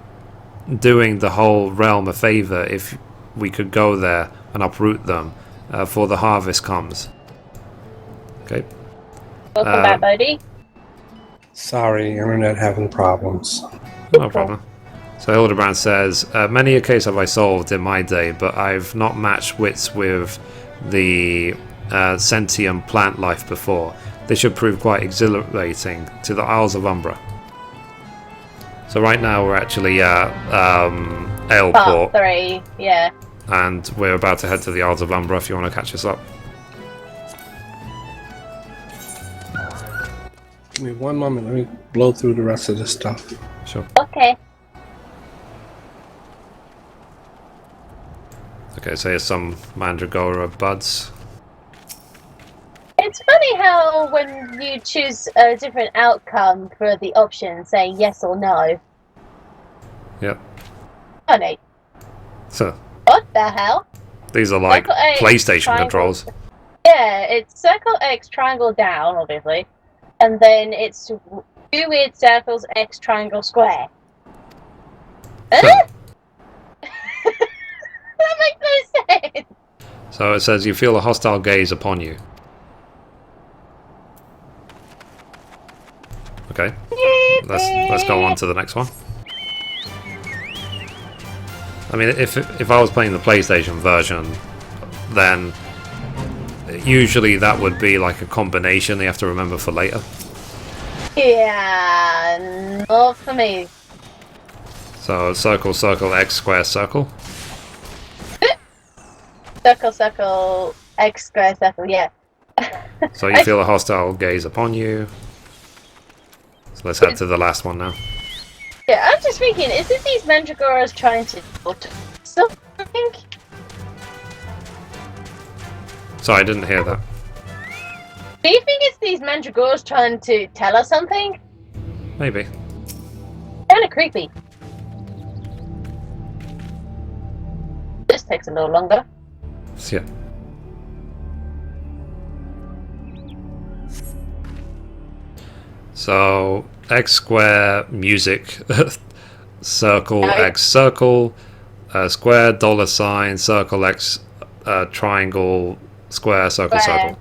doing the whole realm a favour if we could go there and uproot them, for the harvest comes. Okay. Welcome back, Bodhi. Sorry, internet having problems. No problem. So Hildibrand says, many a case have I solved in my day, but I've not matched wits with the sentient plant life before. This should prove quite exhilarating to the Isles of Umbra. So right now we're actually at Aleport. Part 3, yeah. And we're about to head to the Isles of Umbra if you want to catch us up. Give me one moment, let me blow through the rest of this stuff. Sure. Okay. Okay, so here's some Mandragora buds. It's funny how when you choose a different outcome for the option, saying yes or no. Yep. Funny. So What the hell? these are like Circle X, PlayStation triangle. controls. Yeah, it's circle X, triangle down, obviously. And then it's 2 weird circles, X, triangle, square. Huh? That makes no sense. So it says you feel a hostile gaze upon you. Okay. Let's go on to the next one. I mean, if I was playing the PlayStation version, then usually that would be like a combination you have to remember for later. Yeah, not for me. So circle, circle, X, square, circle. Circle, circle, X, square, circle, yeah. So you feel a hostile gaze upon you. So let's head to the last one now. Yeah, I'm just thinking, is it these Mandragoras trying to something? Sorry, I didn't hear that. Do you think it's these Mandragoras trying to tell us something? Maybe. Kinda creepy. This takes a little longer. Yeah. So X square music, circle X circle, square dollar sign, circle X triangle, square circle Square. circle.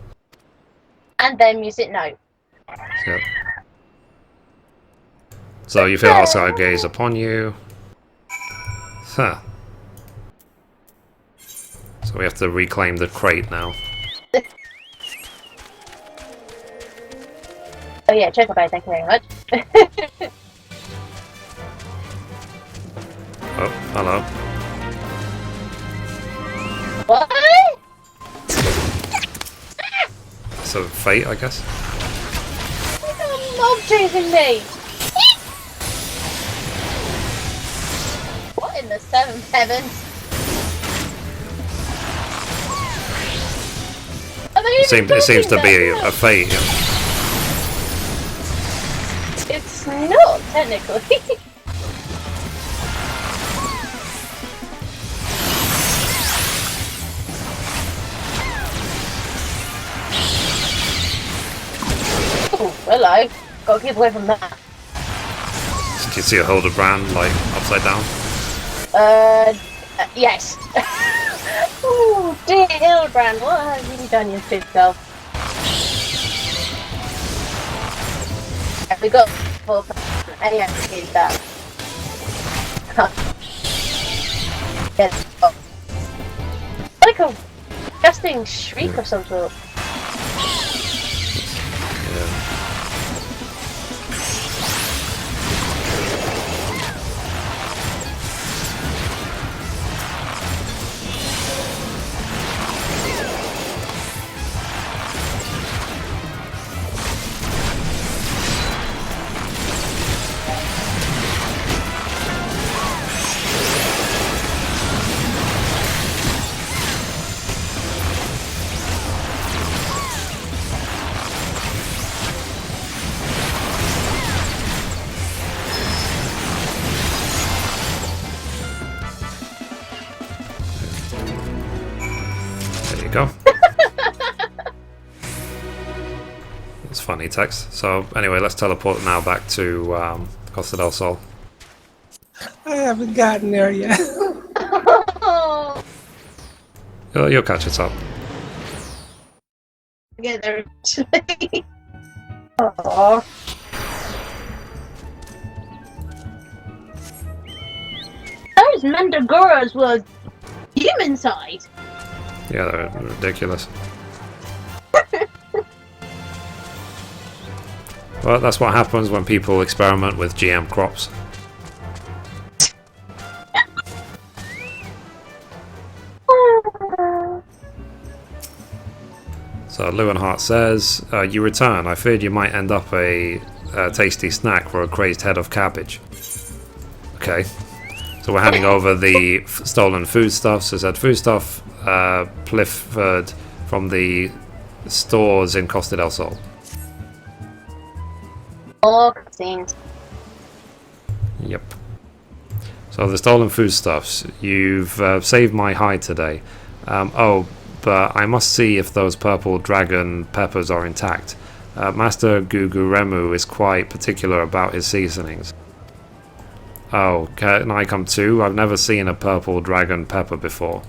And then music note. Yeah. So you feel hostile gaze upon you. Huh. So we have to reclaim the crate now. Oh yeah, Chocobo, thank you very much. Oh, hello. What? So fate, I guess. There's a mob chasing me! What in the seventh heavens? It seems to be a fate. Yeah. It's not, technically. Oh, hello. Gotta keep away from that. Did you see a Hildibrand, like, upside down? Yes. Oh, dear Hildibrand, what have you done yourself? We got 4 and you have to use that. Yes. Oh. Like a disgusting shriek of some sort. Yeah. There you go. That's funny text. So anyway, let's teleport now back to Costa del Sol. I haven't gotten there yet. You'll catch us up. Get there eventually. Aww. Those Mandragoras were human size. Yeah, they're ridiculous. Well, that's what happens when people experiment with GM crops. So Lewinhart says, you return. I feared you might end up a tasty snack for a crazed head of cabbage. Okay. So we're handing over the stolen foodstuffs. It said foodstuff pilfered from the stores in Costa del Sol. All cutscenes. Yep. So the stolen foodstuffs. You've saved my hide today. Oh, but I must see if those purple dragon peppers are intact. Master Guguremu is quite particular about his seasonings. Oh, can I come too? I've never seen a purple dragon pepper before.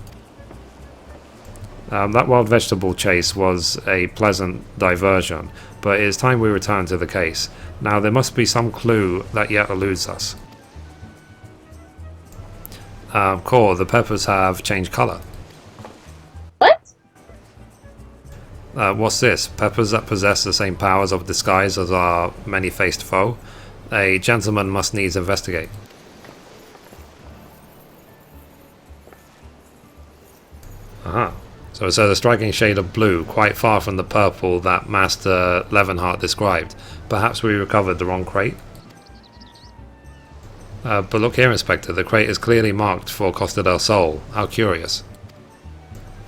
That wild vegetable chase was a pleasant diversion, but it is time we return to the case. Now there must be some clue that yet eludes us. Core, the peppers have changed colour. What? What's this? Peppers that possess the same powers of disguise as our many-faced foe? A gentleman must needs investigate. Aha. So it says a striking shade of blue, quite far from the purple that Master Levenhart described. Perhaps we recovered the wrong crate? But look here, Inspector, the crate is clearly marked for Costa del Sol. How curious.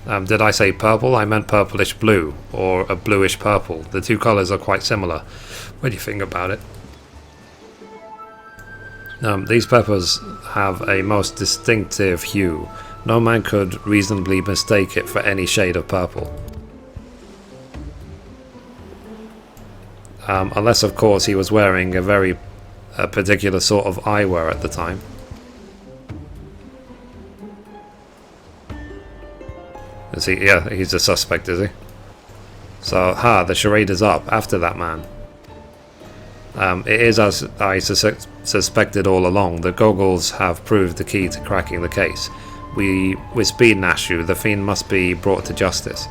Did I say purple? I meant purplish blue, or a bluish purple. The two colours are quite similar. What do you think about it? These peppers have a most distinctive hue. No man could reasonably mistake it for any shade of purple. Unless, of course, he was wearing a very particular sort of eyewear at the time. Is he? Yeah, he's a suspect, is he? So, the charade is up after that man. It is as I suspected all along. The goggles have proved the key to cracking the case. With speed, Nashu, the fiend must be brought to justice.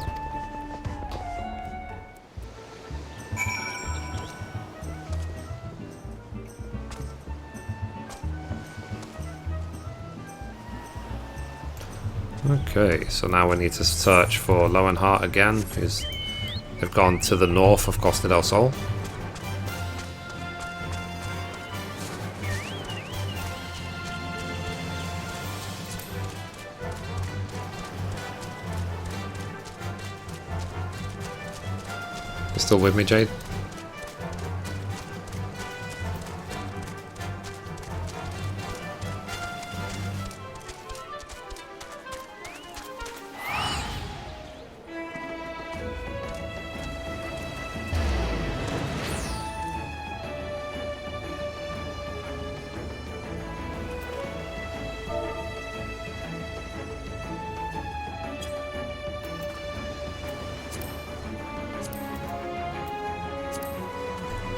Okay, so now we need to search for Lowenhart again, because they've gone to the north of Costa del Sol. You still with me, Jade?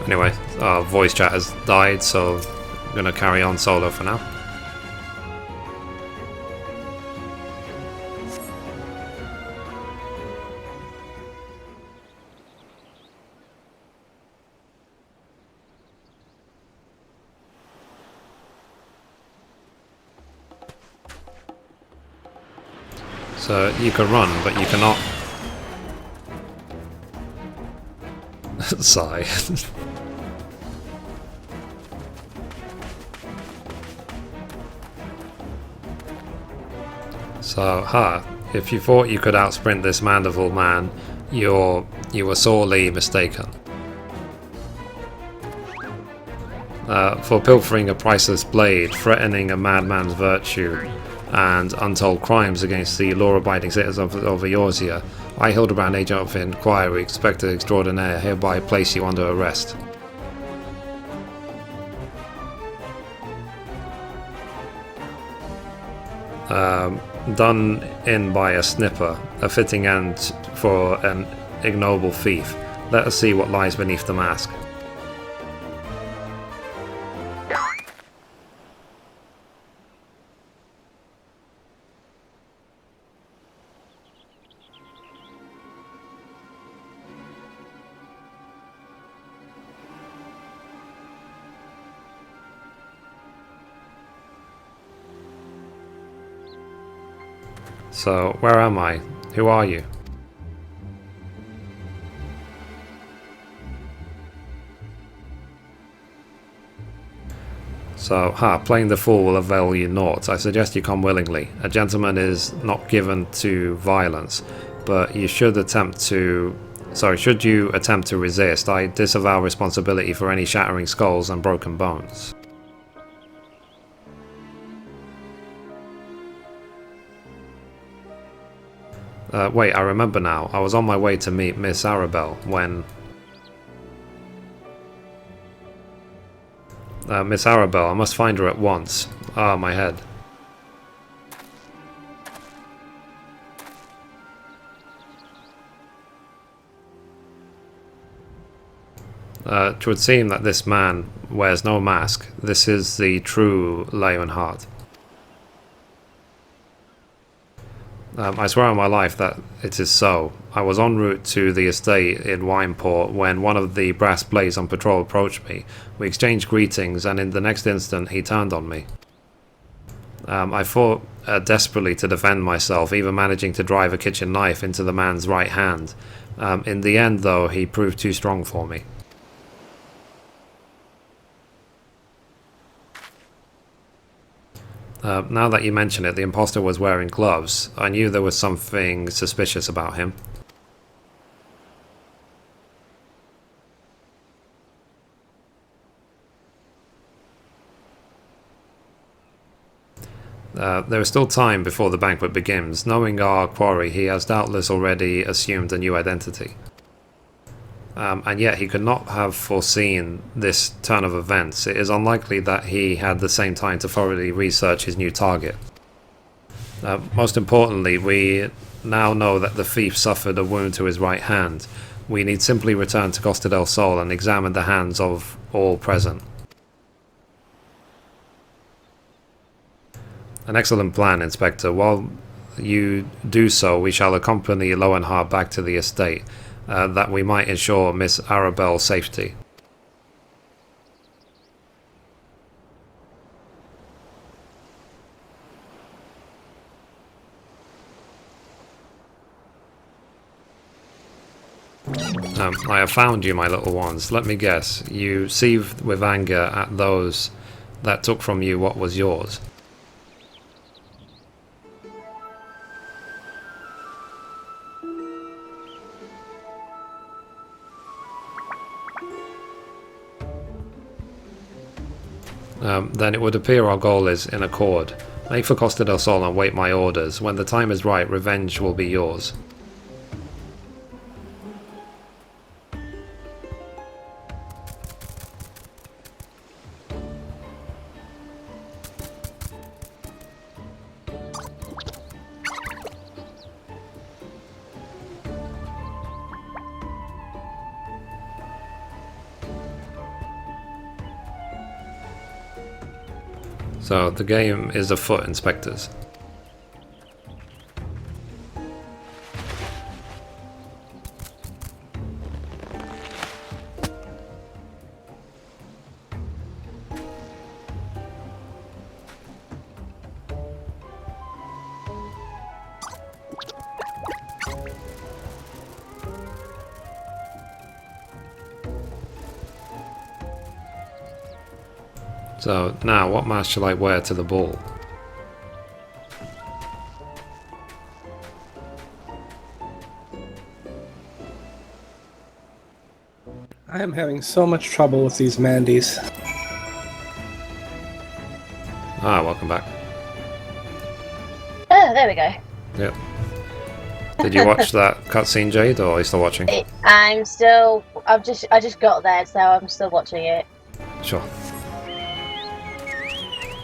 Anyway, voice chat has died, so I'm gonna carry on solo for now. So you can run, but you cannot... Sigh. So, if you thought you could outsprint this Mandeville man, you were sorely mistaken. For pilfering a priceless blade, threatening a madman's virtue, and untold crimes against the law-abiding citizens of Eorzea, I, Hildibrand, Agent of Inquiry, Inspector Extraordinaire, hereby place you under arrest. Done in by a snipper, a fitting end for an ignoble thief. Let us see what lies beneath the mask. So, where am I? Who are you? So, playing the fool will avail you naught. I suggest you come willingly. A gentleman is not given to violence, but you should attempt to... should you attempt to resist, I disavow responsibility for any shattering skulls and broken bones. Wait, I remember now. I was on my way to meet Miss Arabelle when... Miss Arabelle, I must find her at once. Ah, my head. It would seem that this man wears no mask. This is the true Lionheart. I swear on my life that it is so. I was en route to the estate in Wineport when one of the brass blades on patrol approached me. We exchanged greetings, and in the next instant he turned on me. I fought desperately to defend myself, even managing to drive a kitchen knife into the man's right hand. In the end, though, he proved too strong for me. Now that you mention it, the imposter was wearing gloves. I knew there was something suspicious about him. There is still time before the banquet begins. Knowing our quarry, he has doubtless already assumed a new identity. And yet he could not have foreseen this turn of events. It is unlikely that he had the same time to thoroughly research his new target. Most importantly, we now know that the thief suffered a wound to his right hand. We need simply return to Costa del Sol and examine the hands of all present. An excellent plan, Inspector. While you do so, we shall accompany Lowenhart back to the estate, that we might ensure Miss Arabelle's safety. I have found you, my little ones. Let me guess. You seethed with anger at those that took from you what was yours. Then it would appear our goal is in accord. Make for Costa del Sol and wait my orders. When the time is right, revenge will be yours. So the game is afoot, inspectors. So now, what mask shall I wear to the ball? I am having so much trouble with these Mandies. Ah, welcome back. Oh, there we go. Yep. Did you watch that cutscene, Jade, or are you still watching? I just got there, so I'm still watching it. Sure.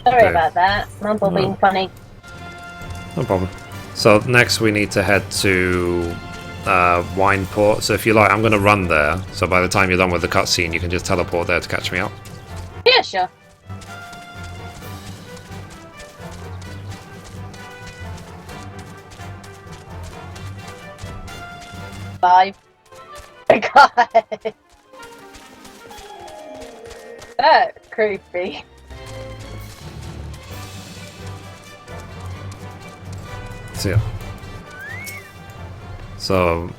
Sorry Okay. about that. Mumble being funny. No problem. So next we need to head to Wineport. So if you like, I'm going to run there. So by the time you're done with the cutscene, you can just teleport there to catch me up. Yeah, sure. Bye. God. That's creepy. So, yeah. So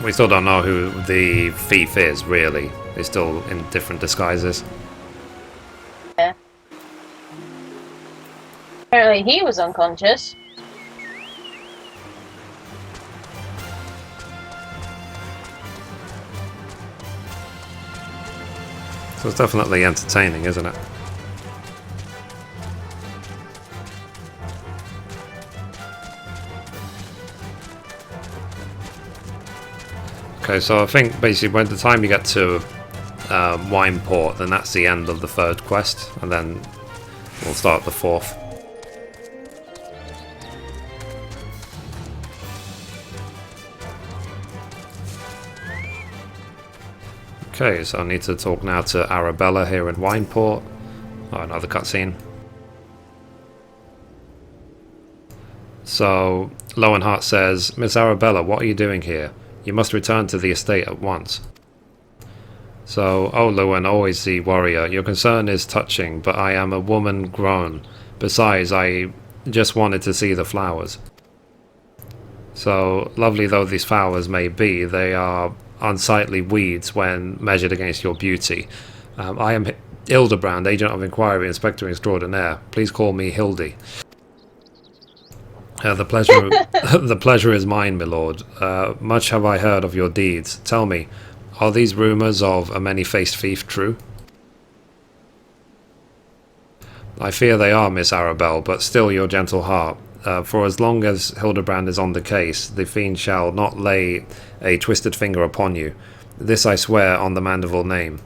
we still don't know who the thief is, really. He's still in different disguises. Yeah. Apparently he was unconscious. So it's definitely entertaining, isn't it? Okay, so I think basically by the time you get to Wineport, then that's the end of the third quest, and then we'll start the fourth. Okay, so I need to talk now to Arabella here in Wineport. Oh, another cutscene. So, Lowenhart says, Miss Arabella, what are you doing here? You must return to the estate at once. So, oh Lowen, always the warrior, your concern is touching, but I am a woman grown. Besides, I just wanted to see the flowers. So, lovely though these flowers may be, they are unsightly weeds when measured against your beauty. I am Hildibrand, Agent of Inquiry, Inspector Extraordinaire. Please call me Hildy. The pleasure, the pleasure is mine, my lord. Much have I heard of your deeds. Tell me, are these rumours of a many-faced thief true? I fear they are, Miss Arabelle, but still your gentle heart. For as long as Hildibrand is on the case, the fiend shall not lay a twisted finger upon you. This I swear on the Mandeville name.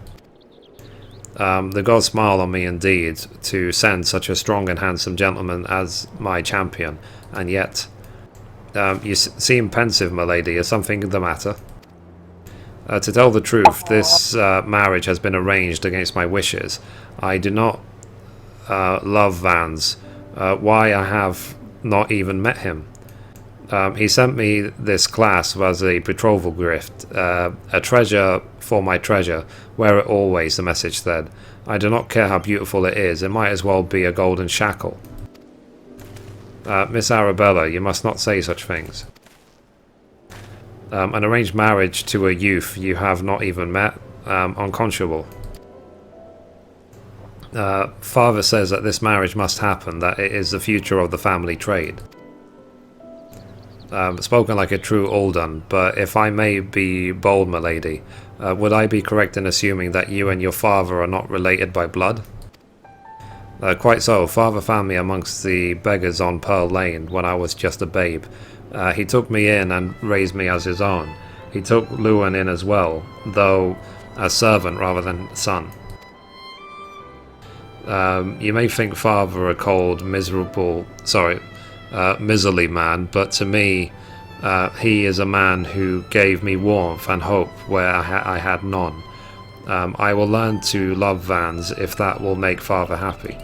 The gods smile on me indeed, to send such a strong and handsome gentleman as my champion, and yet... you seem pensive, my lady. Is something the matter? To tell the truth, this marriage has been arranged against my wishes. I do not love Vans. Why I have not even met him. He sent me this clasp as a betrothal gift, a treasure for my treasure, wear it always, the message said. I do not care how beautiful it is, it might as well be a golden shackle. Miss Arabella, you must not say such things. An arranged marriage to a youth you have not even met, unconscionable. Father says that this marriage must happen, that it is the future of the family trade. Spoken like a true Alden, but if I may be bold, my lady, would I be correct in assuming that you and your father are not related by blood? Quite so. Father found me amongst the beggars on Pearl Lane when I was just a babe. He took me in and raised me as his own. He took Luan in as well, though as servant rather than son. You may think father a cold, miserly man, but to me, he is a man who gave me warmth and hope where I had none. I will learn to love Vans if that will make father happy.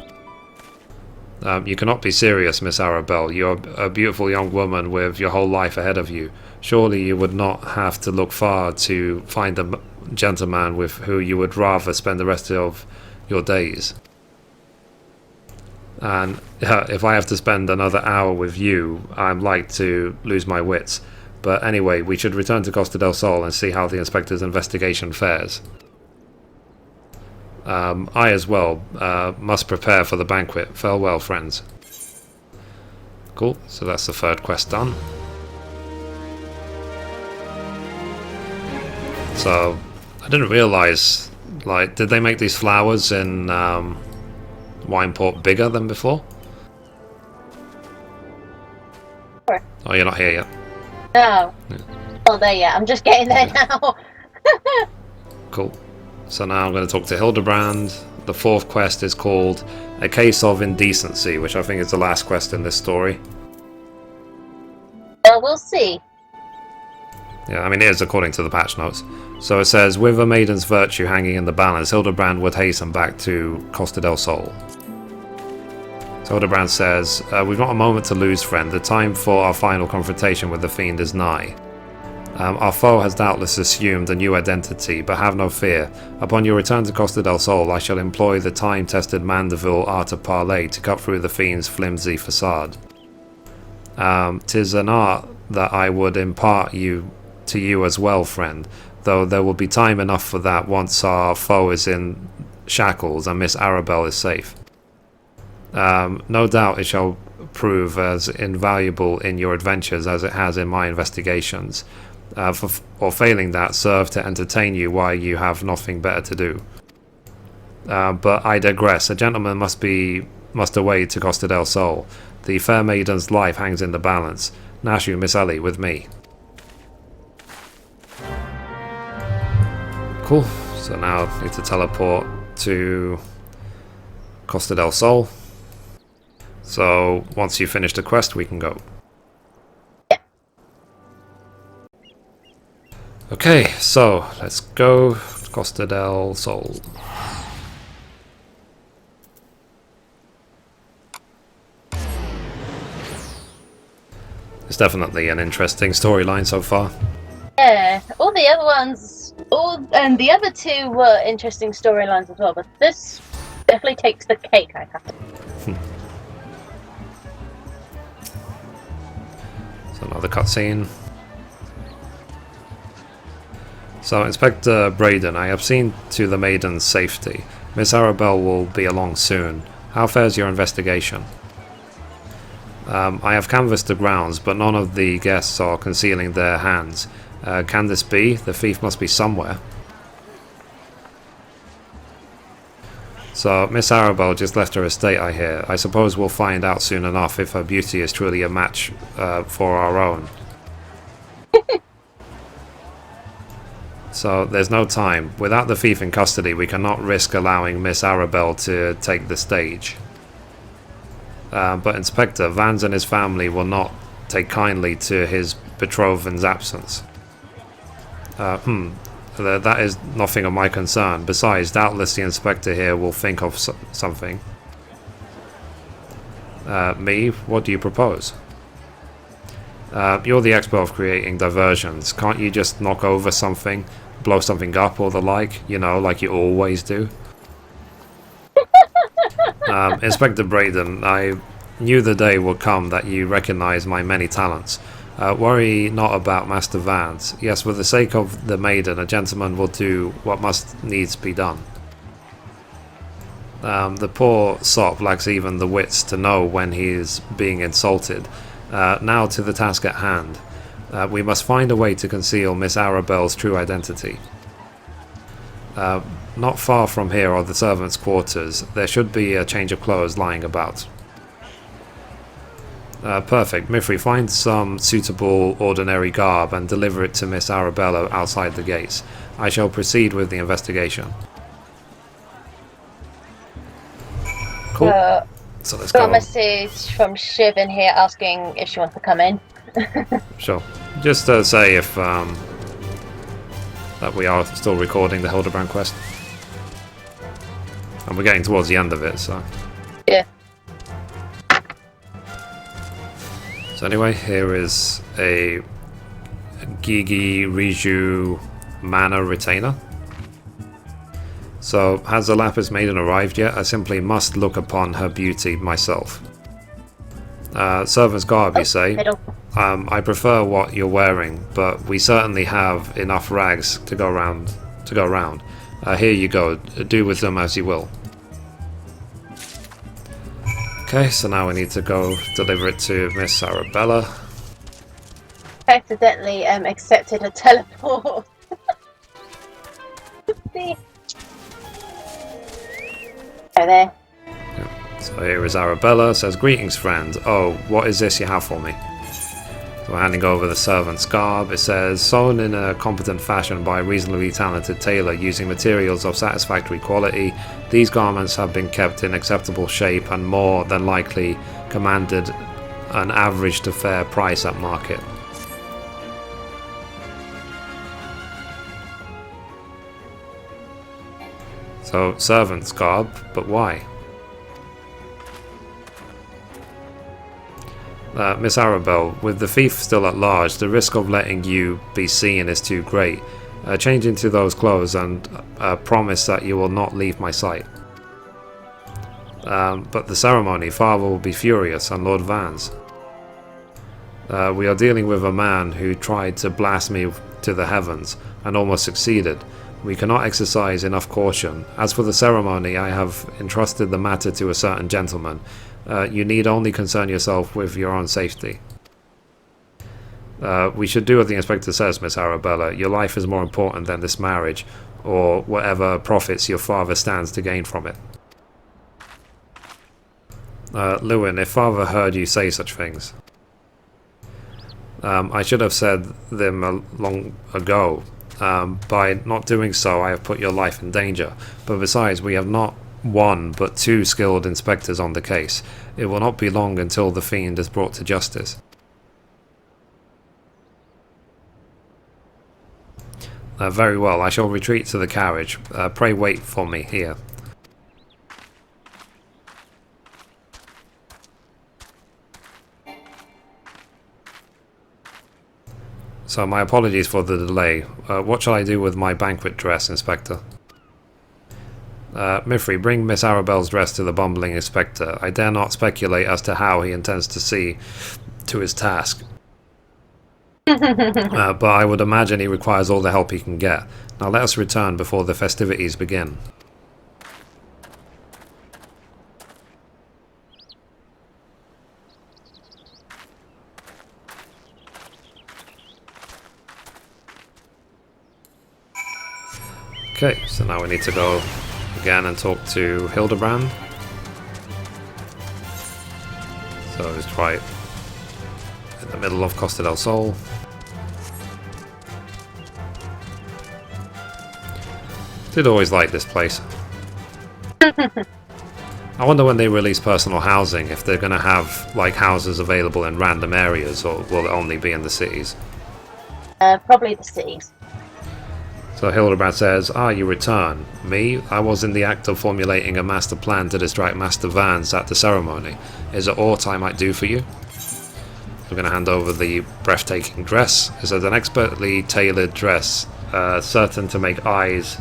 You cannot be serious, Miss Arabelle. You're a beautiful young woman with your whole life ahead of you. Surely you would not have to look far to find a gentleman with who you would rather spend the rest of your days. And if I have to spend another hour with you, I'm like to lose my wits. But anyway, we should return to Costa del Sol and see how the inspector's investigation fares. I as well must prepare for the banquet. Farewell, friends. Cool, so that's the third quest done. So, I didn't realise, like, did they make these flowers in Wineport bigger than before? Sure. Oh, you're not here yet? No. Yeah. Not there yet. I'm just getting there now. Cool. So now I'm going to talk to Hildibrand. The fourth quest is called A Case of Indecency, which I think is the last quest in this story. Well, we'll see. Yeah, I mean, it is according to the patch notes. So it says, with a maiden's virtue hanging in the balance, Hildibrand would hasten back to Costa del Sol. So Hildibrand says, we've not a moment to lose, friend. The time for our final confrontation with the fiend is nigh. Our foe has doubtless assumed a new identity, but have no fear. Upon your return to Costa del Sol, I shall employ the time-tested Mandeville art of parley to cut through the fiend's flimsy facade. 'Tis an art that I would impart to you as well, friend, though there will be time enough for that once our foe is in shackles and Miss Arabelle is safe. No doubt it shall prove as invaluable in your adventures as it has in my investigations. Or failing that, serve to entertain you while you have nothing better to do. But I digress. A gentleman must away to Costa del Sol. The fair maiden's life hangs in the balance. Nashu, Miss Ellie, with me. Cool. So now I need to teleport to Costa del Sol. So once you finish the quest, we can go. Okay, so let's go Costa del Sol. It's definitely an interesting storyline so far. Yeah, all the other ones, and the other two were interesting storylines as well, but this definitely takes the cake, I have to. So another cutscene. So, Inspector Braden, I have seen to the maiden's safety. Miss Arabelle will be along soon. How fares your investigation? I have canvassed the grounds, but none of the guests are concealing their hands. Can this be? The thief must be somewhere. So, Miss Arabelle just left her estate, I hear. I suppose we'll find out soon enough if her beauty is truly a match for our own. So there's no time. Without the thief in custody, we cannot risk allowing Miss Arabelle to take the stage. But Inspector, Vans and his family will not take kindly to his betrothed's absence. That is nothing of my concern. Besides, doubtless the Inspector here will think of something. Me? What do you propose? You're the expert of creating diversions. Can't you just knock over something, blow something up or the like? You know, like you always do. Inspector Braden, I knew the day would come that you recognize my many talents. Worry not about Master Vance. Yes, for the sake of the maiden, a gentleman will do what must needs be done. The poor sop lacks even the wits to know when he is being insulted. Now to the task at hand. We must find a way to conceal Miss Arabelle's true identity. Not far from here are the servants' quarters. There should be a change of clothes lying about. Perfect. Mithrie, find some suitable ordinary garb and deliver it to Miss Arabelle outside the gates. I shall proceed with the investigation. Cool. So let's Got go. a message from Shiv in here asking if she wants to come in. Sure. Just to say if that we are still recording the Hildibrand quest. And we're getting towards the end of it, so. Yeah. So anyway, here is a Gigi Riju Mana Retainer. So, has the Lapis Maiden arrived yet? I simply must look upon her beauty myself. Servant's garb, you say? I prefer what you're wearing, but we certainly have enough rags to go round. Here you go. Do with them as you will. Okay, so now we need to go deliver it to Miss Arabella. Accidentally accepted a teleport. See? Oh, there. So here is Arabella, says, "Greetings, friend. Oh, what is this you have for me?" So we're handing over the servant's garb. It says, "Sewn in a competent fashion by a reasonably talented tailor using materials of satisfactory quality, these garments have been kept in acceptable shape and more than likely commanded an average to fair price at market." So, servant's garb, but why? Miss Arabelle, with the thief still at large, the risk of letting you be seen is too great. Change into those clothes and promise that you will not leave my sight. But the ceremony, Father will be furious, and Lord Vans. We are dealing with a man who tried to blast me to the heavens, and almost succeeded. We cannot exercise enough caution. As for the ceremony, I have entrusted the matter to a certain gentleman. You need only concern yourself with your own safety. We should do what the inspector says, Miss Arabella. Your life is more important than this marriage, or whatever profits your father stands to gain from it. Lewin, if father heard you say such things. I should have said them long ago. By not doing so, I have put your life in danger. But besides, we have not one but two skilled inspectors on the case. It will not be long until the fiend is brought to justice. Very well, I shall retreat to the carriage. Pray wait for me here. So my apologies for the delay. What shall I do with my banquet dress, Inspector? Mithrie, bring Miss Arabelle's dress to the bumbling inspector. I dare not speculate as to how he intends to see to his task. But I would imagine he requires all the help he can get. Now let us return before the festivities begin. Okay, so now we need to go again and talk to Hildibrand. So it's right in the middle of Costa del Sol. Did always like this place. I wonder when they release personal housing if they're going to have like houses available in random areas, or will it only be in the cities? Probably the cities. So Hildibrand says, you return. Me? I was in the act of formulating a master plan to distract Master Vans at the ceremony. Is it aught I might do for you? We're going to hand over the breathtaking dress. It says, an expertly tailored dress, certain to make eyes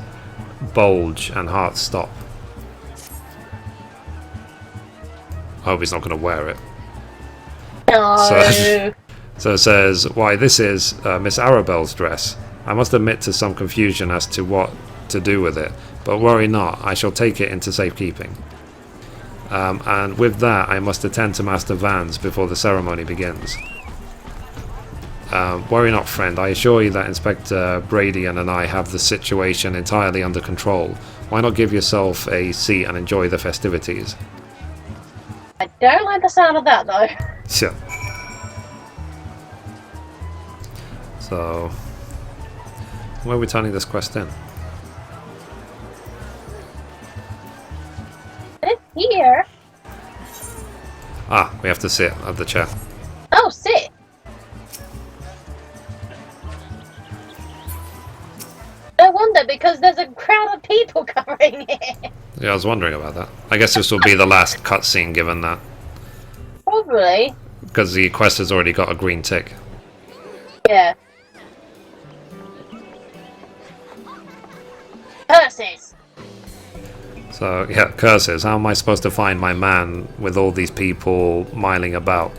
bulge and hearts stop. I hope he's not going to wear it. No. So it says, why, this is Miss Arabelle's dress. I must admit to some confusion as to what to do with it, but worry not, I shall take it into safekeeping. And with that, I must attend to Master Vans before the ceremony begins. Worry not, friend, I assure you that Inspector Bradian and I have the situation entirely under control. Why not give yourself a seat and enjoy the festivities? I don't like the sound of that, though. Sure. So, where are we turning this quest in? It's here. We have to sit at the chair. Oh, sit. No wonder, because there's a crowd of people covering it. Yeah, I was wondering about that. I guess this will be the last cutscene given that. Probably. because the quest has already got a green tick. Yeah. Curses! So, yeah, curses. How am I supposed to find my man with all these people miling about?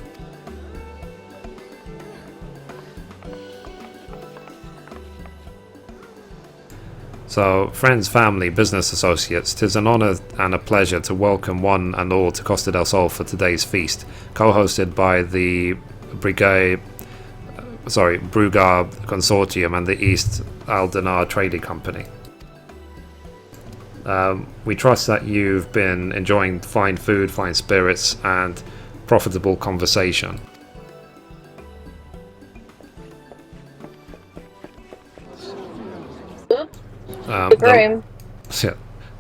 So, friends, family, business associates, 'tis an honour and a pleasure to welcome one and all to Costa del Sol for today's feast, co-hosted by the Brugar Consortium and the East Aldenar Trading Company. We trust that you've been enjoying fine food, fine spirits, and profitable conversation.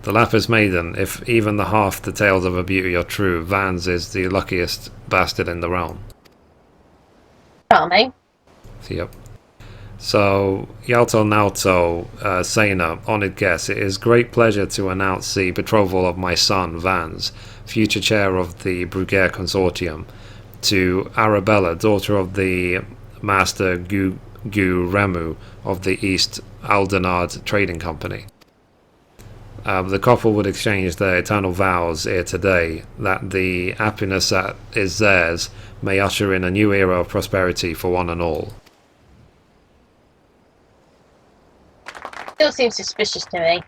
The Lapis Maiden, if even the half the tales of her beauty are true, Vans is the luckiest bastard in the realm. Charming. Yep. So, Yalto Nauto, Sena, honoured guest, it is great pleasure to announce the betrothal of my son, Vans, future chair of the Brugar Consortium, to Arabella, daughter of the Master Remu of the East Aldenard Trading Company. The couple would exchange their eternal vows here today that the happiness that is theirs may usher in a new era of prosperity for one and all. Still seems suspicious to me.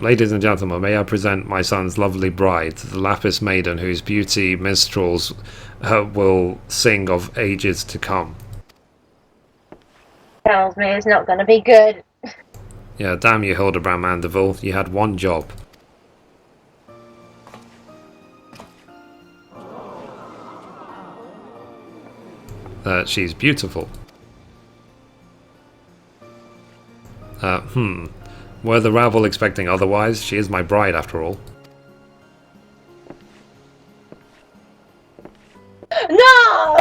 Ladies and gentlemen, may I present my son's lovely bride, the Lapis Maiden, whose beauty minstrels will sing of ages to come. Tells me it's not going to be good. Yeah, damn you, Hildibrand Mandeville. You had one job. She's beautiful. Were the rabble expecting otherwise? She is my bride, after all. No!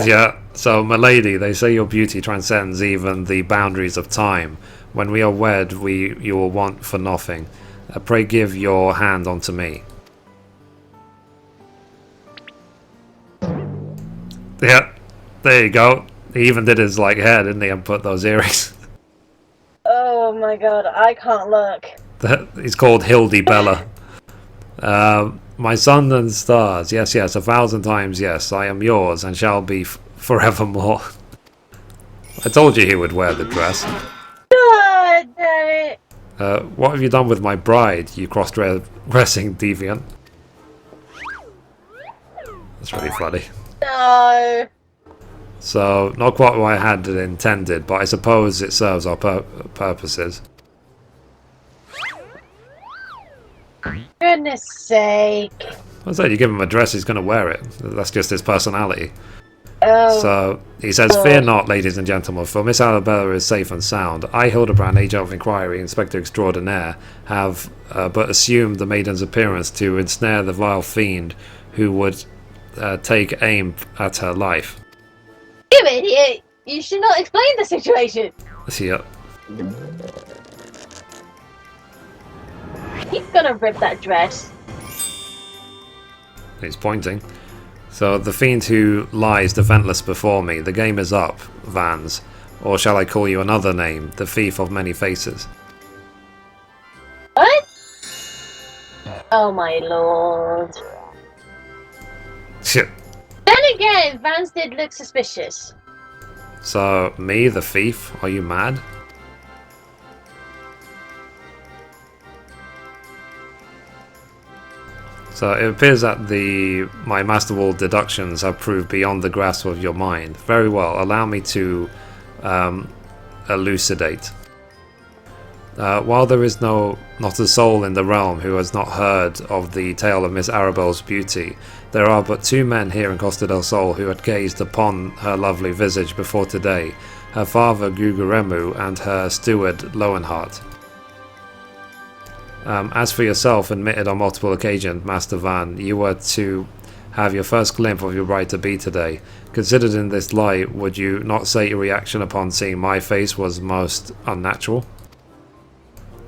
Yeah, so, my lady, they say your beauty transcends even the boundaries of time. When we are wed, you will want for nothing. Pray give your hand unto me. Yeah, there you go. He even did his hair, didn't he, and put those earrings. Oh my god, I can't look. He's called Hildibella. My sun and stars, yes, 1,000 times yes, I am yours and shall be forevermore. I told you he would wear the dress. God damn it. What have you done with my bride, you cross-dressing deviant? That's really funny. No. So, not quite what I had intended, but I suppose it serves our purposes. Goodness sake. I said, you give him a dress, he's going to wear it. That's just his personality. Oh. So, he says, fear not, ladies and gentlemen, for Miss Arabella is safe and sound. I, Hildibrand, Agent of Inquiry, Inspector Extraordinaire, have but assumed the maiden's appearance to ensnare the vile fiend who would take aim at her life. You idiot! You should not explain the situation! Yeah. He's gonna rip that dress. He's pointing. So, the fiend who lies defenseless before me, the game is up, Vans. Or shall I call you another name, the thief of many faces? What? Oh my lord. Shit. Then again, Vans did look suspicious. So, me, the thief? Are you mad? So it appears that my masterful deductions have proved beyond the grasp of your mind. Very well, allow me to elucidate. While there is not a soul in the realm who has not heard of the tale of Miss Arabella's beauty, there are but two men here in Costa del Sol who had gazed upon her lovely visage before today, her father Guguremu and her steward Lowenhart. As for yourself, admitted on multiple occasions, Master Van, you were to have your first glimpse of your bride-to-be today. Considered in this light, would you not say your reaction upon seeing my face was most unnatural?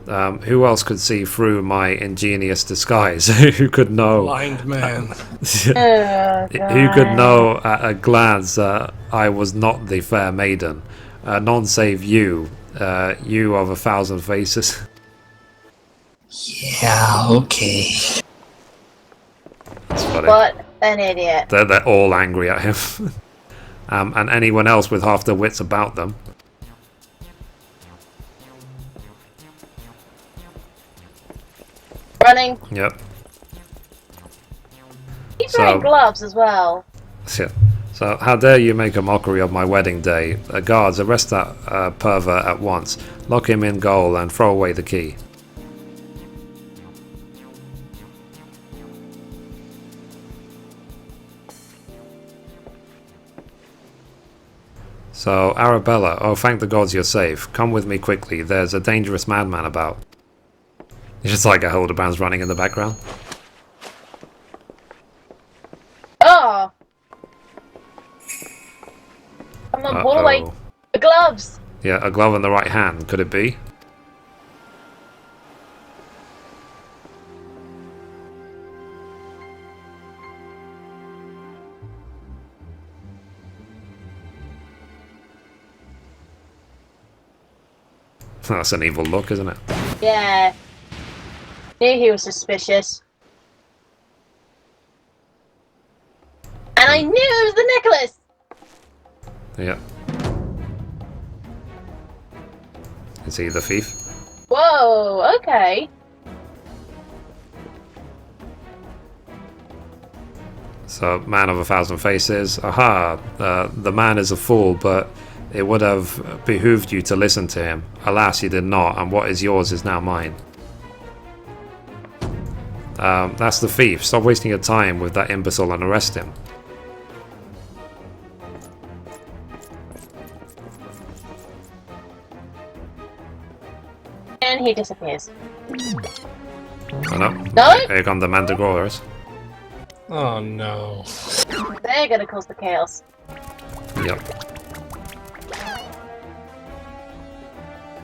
Who else could see through my ingenious disguise? Who could know? Blind man. Who could know at a glance that I was not the fair maiden? None save you, you of 1,000 faces. Yeah, okay. That's funny. What an idiot. They're all angry at him. And anyone else with half their wits about them. Running. Yep. He's wearing gloves as well. Yeah. So, how dare you make a mockery of my wedding day? Guards, arrest that pervert at once. Lock him in gaol and throw away the key. So, Arabella, oh thank the gods you're safe. Come with me quickly, there's a dangerous madman about. It's just like a Hildibrand's running in the background. Oh! Come on, pull away the gloves! Yeah, a glove in the right hand, could it be? That's an evil look, isn't it? Yeah. Knew he was suspicious. And I knew it was the necklace! Yeah. Is he the thief? Whoa, okay. So, man of 1,000 faces. Aha! The man is a fool, but it would have behooved you to listen to him. Alas, you did not, and what is yours is now mine. That's the thief. Stop wasting your time with that imbecile and arrest him. And he disappears. Oh no. No? Here come the Mandragoras. Oh no. They're gonna cause the chaos. Yep.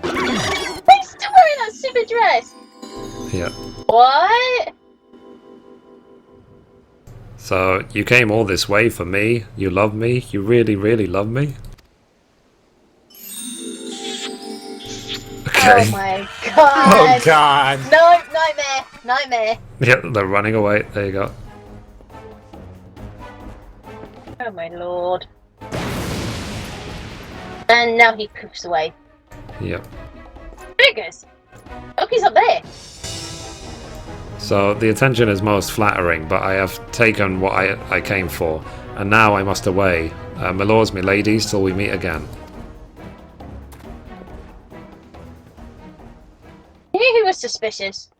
He's still wearing that stupid dress! Yep. What? So, you came all this way for me? You love me? You really, really love me? Okay. Oh my god! Oh god. No, nightmare! Nightmare! Yep, they're running away. There you go. Oh my lord. And now he poofs away. Yep. There he goes. Oh, he's up there. So, the attention is most flattering, but I have taken what I came for, and now I must away. My lords, my ladies, till we meet again. I knew he was suspicious.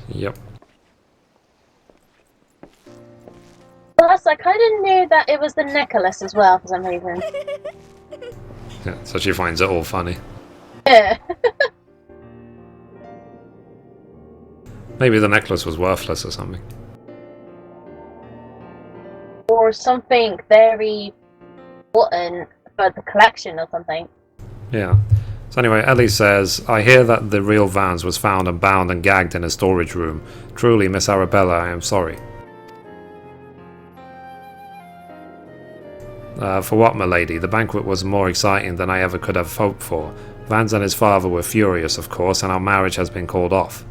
Yep. Plus, I kind of knew that it was the necklace as well for some reason. Yeah, so she finds it all funny. Yeah. Maybe the necklace was worthless or something. Or something very important for the collection or something. Yeah. So anyway, Ellie says, I hear that the real Vans was found and bound and gagged in a storage room. Truly, Miss Arabella, I am sorry. For what, my lady? The banquet was more exciting than I ever could have hoped for. Vans and his father were furious, of course, and our marriage has been called off.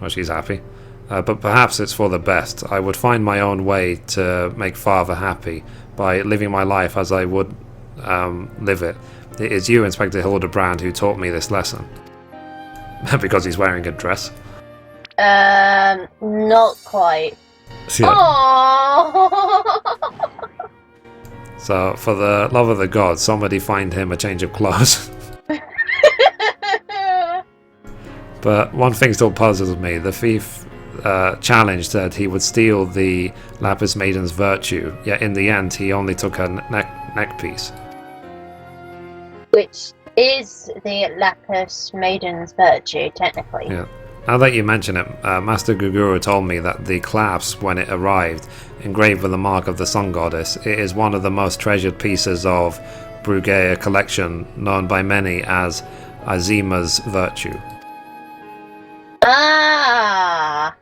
Well, she's happy. But perhaps it's for the best. I would find my own way to make father happy by living my life as I would live it. It is you, Inspector Hildibrand, who taught me this lesson. Because he's wearing a dress. Not quite. Yeah. Aww. So, for the love of the gods, somebody find him a change of clothes. But one thing still puzzles me. The thief challenged that he would steal the Lapis Maiden's virtue, yet in the end he only took her neck piece. Which is the Lapis Maiden's virtue, technically. Yeah. Now that you mention it, Master Guguru told me that the clasp, when it arrived, engraved with the mark of the Sun Goddess, it is one of the most treasured pieces of Bruguier collection, known by many as Azima's virtue. Ah,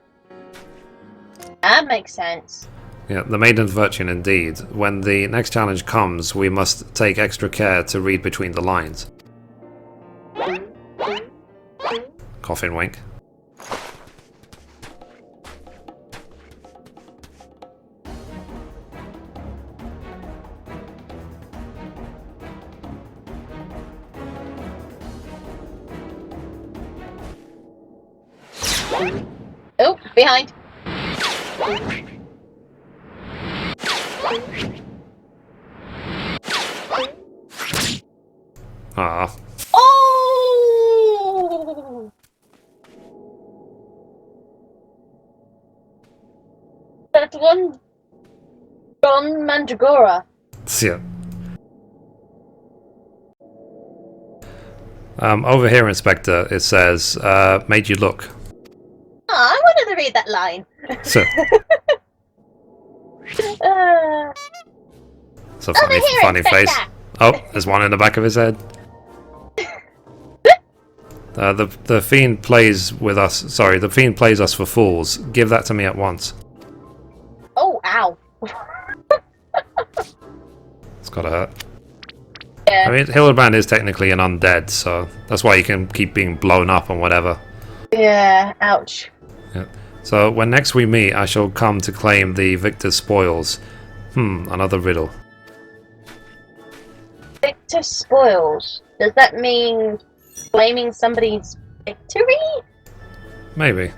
that makes sense. Yeah, the Maiden's virtue indeed. When the next challenge comes, we must take extra care to read between the lines. Coffin wink. Oh, behind. Ah. Oh! That one John Mandragora. Yeah. Over here, Inspector, it says, made you look. Oh, I wanted to read that line. So, it's a funny face. Oh, there's one in the back of his head. The fiend plays with us. Sorry, the fiend plays us for fools. Give that to me at once. Oh, ow. It's gotta hurt. Yeah. I mean, Hildibrand is technically an undead, so that's why he can keep being blown up and whatever. Yeah, ouch. Yeah. So when next we meet, I shall come to claim the victor's spoils. Another riddle. Victor spoils. Does that mean blaming somebody's victory? Maybe.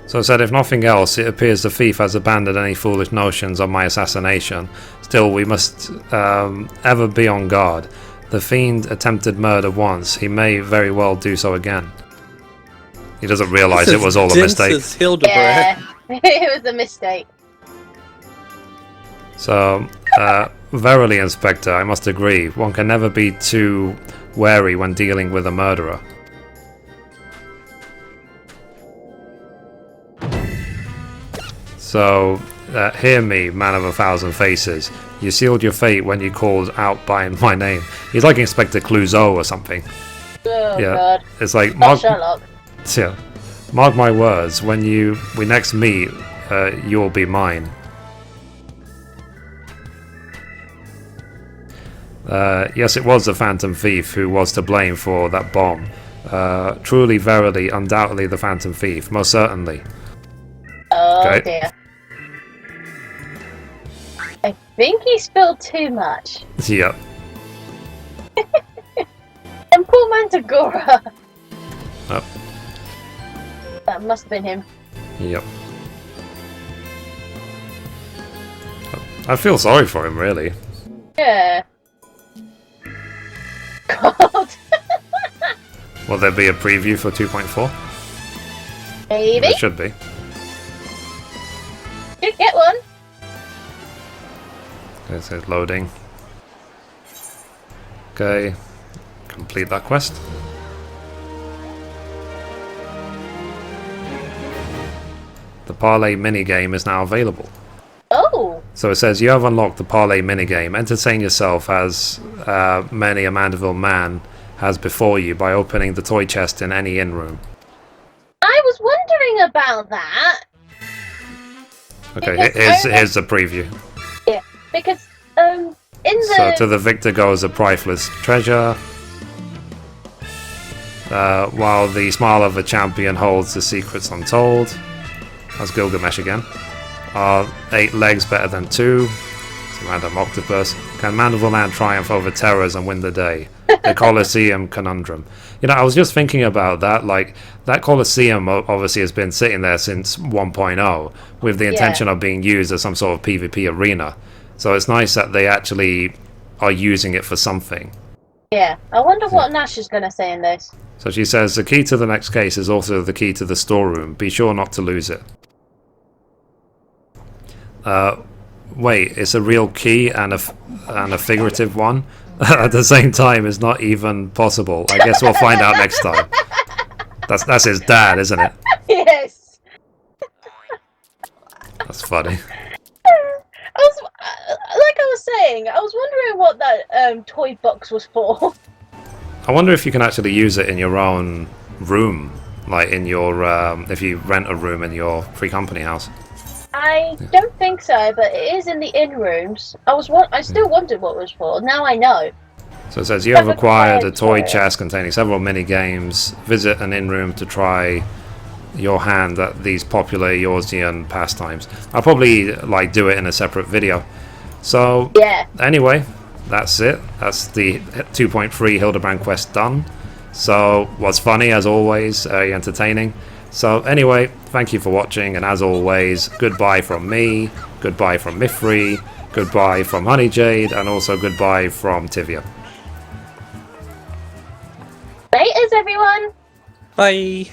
So I said, if nothing else, it appears the thief has abandoned any foolish notions of my assassination. Still, we must ever be on guard. The fiend attempted murder once. He may very well do so again. He doesn't realise it was all a mistake. Hildibrand. Yeah, it was a mistake. So, verily, Inspector, I must agree. One can never be too wary when dealing with a murderer. So, hear me, man of 1,000 faces. You sealed your fate when you called out by my name. He's like Inspector Clouseau or something. Oh, Yeah, God. it's like Not Sherlock. Yeah, mark my words. When we next meet, you will be mine. Yes, it was the Phantom Thief who was to blame for that bomb. Truly, verily, undoubtedly the Phantom Thief, most certainly. Oh, Okay. dear. I think he spilled too much. Yep. And poor Mandragora. Oh. That must have been him. Yep. I feel sorry for him, really. Yeah. God. Will there be a preview for 2.4? Maybe. There should be. Could get one. Okay, so it's loading. Okay. Complete that quest. The Parlay minigame is now available. Oh. So it says you have unlocked the Parlay minigame. Entertain yourself as many a Mandeville man has before you by opening the toy chest in any inn room. I was wondering about that. Okay, Because here's the preview. Yeah, because in the So to the victor goes a priceless treasure, while the smile of a champion holds the secrets untold. That's Gilgamesh again. Are 8 legs better than 2? It's a random octopus. Can Mandeville Man triumph over terrors and win the day? The Colosseum conundrum. You know, I was just thinking about that. Like, that Colosseum obviously has been sitting there since 1.0 with the intention of being used as some sort of PvP arena. So it's nice that they actually are using it for something. Yeah, I wonder what Nash is going to say in this. So she says, the key to the next case is also the key to the storeroom. Be sure not to lose it. Wait, it's a real key and a figurative one? At the same time, it's not even possible. I guess we'll find out next time. That's his dad, isn't it? Yes. That's funny. Like I was saying, I was wondering what that toy box was for. I wonder if you can actually use it in your own room, like in your if you rent a room in your free company house. I don't think so, but it is in the inn rooms. I still wondered what it was for. Now I know. So it says you have acquired a toy for it. chest containing several mini games. Visit an inn room to try your hand at these popular Eorzean pastimes. I'll probably like do it in a separate video. So Yeah. anyway, that's it. That's the 2.3 Hildibrand Quest done. So was funny as always, very entertaining. So anyway, thank you for watching, and as always, goodbye from me, goodbye from Mithrie, goodbye from Honeyjade, and also goodbye from Tivia. Laters, everyone. Bye.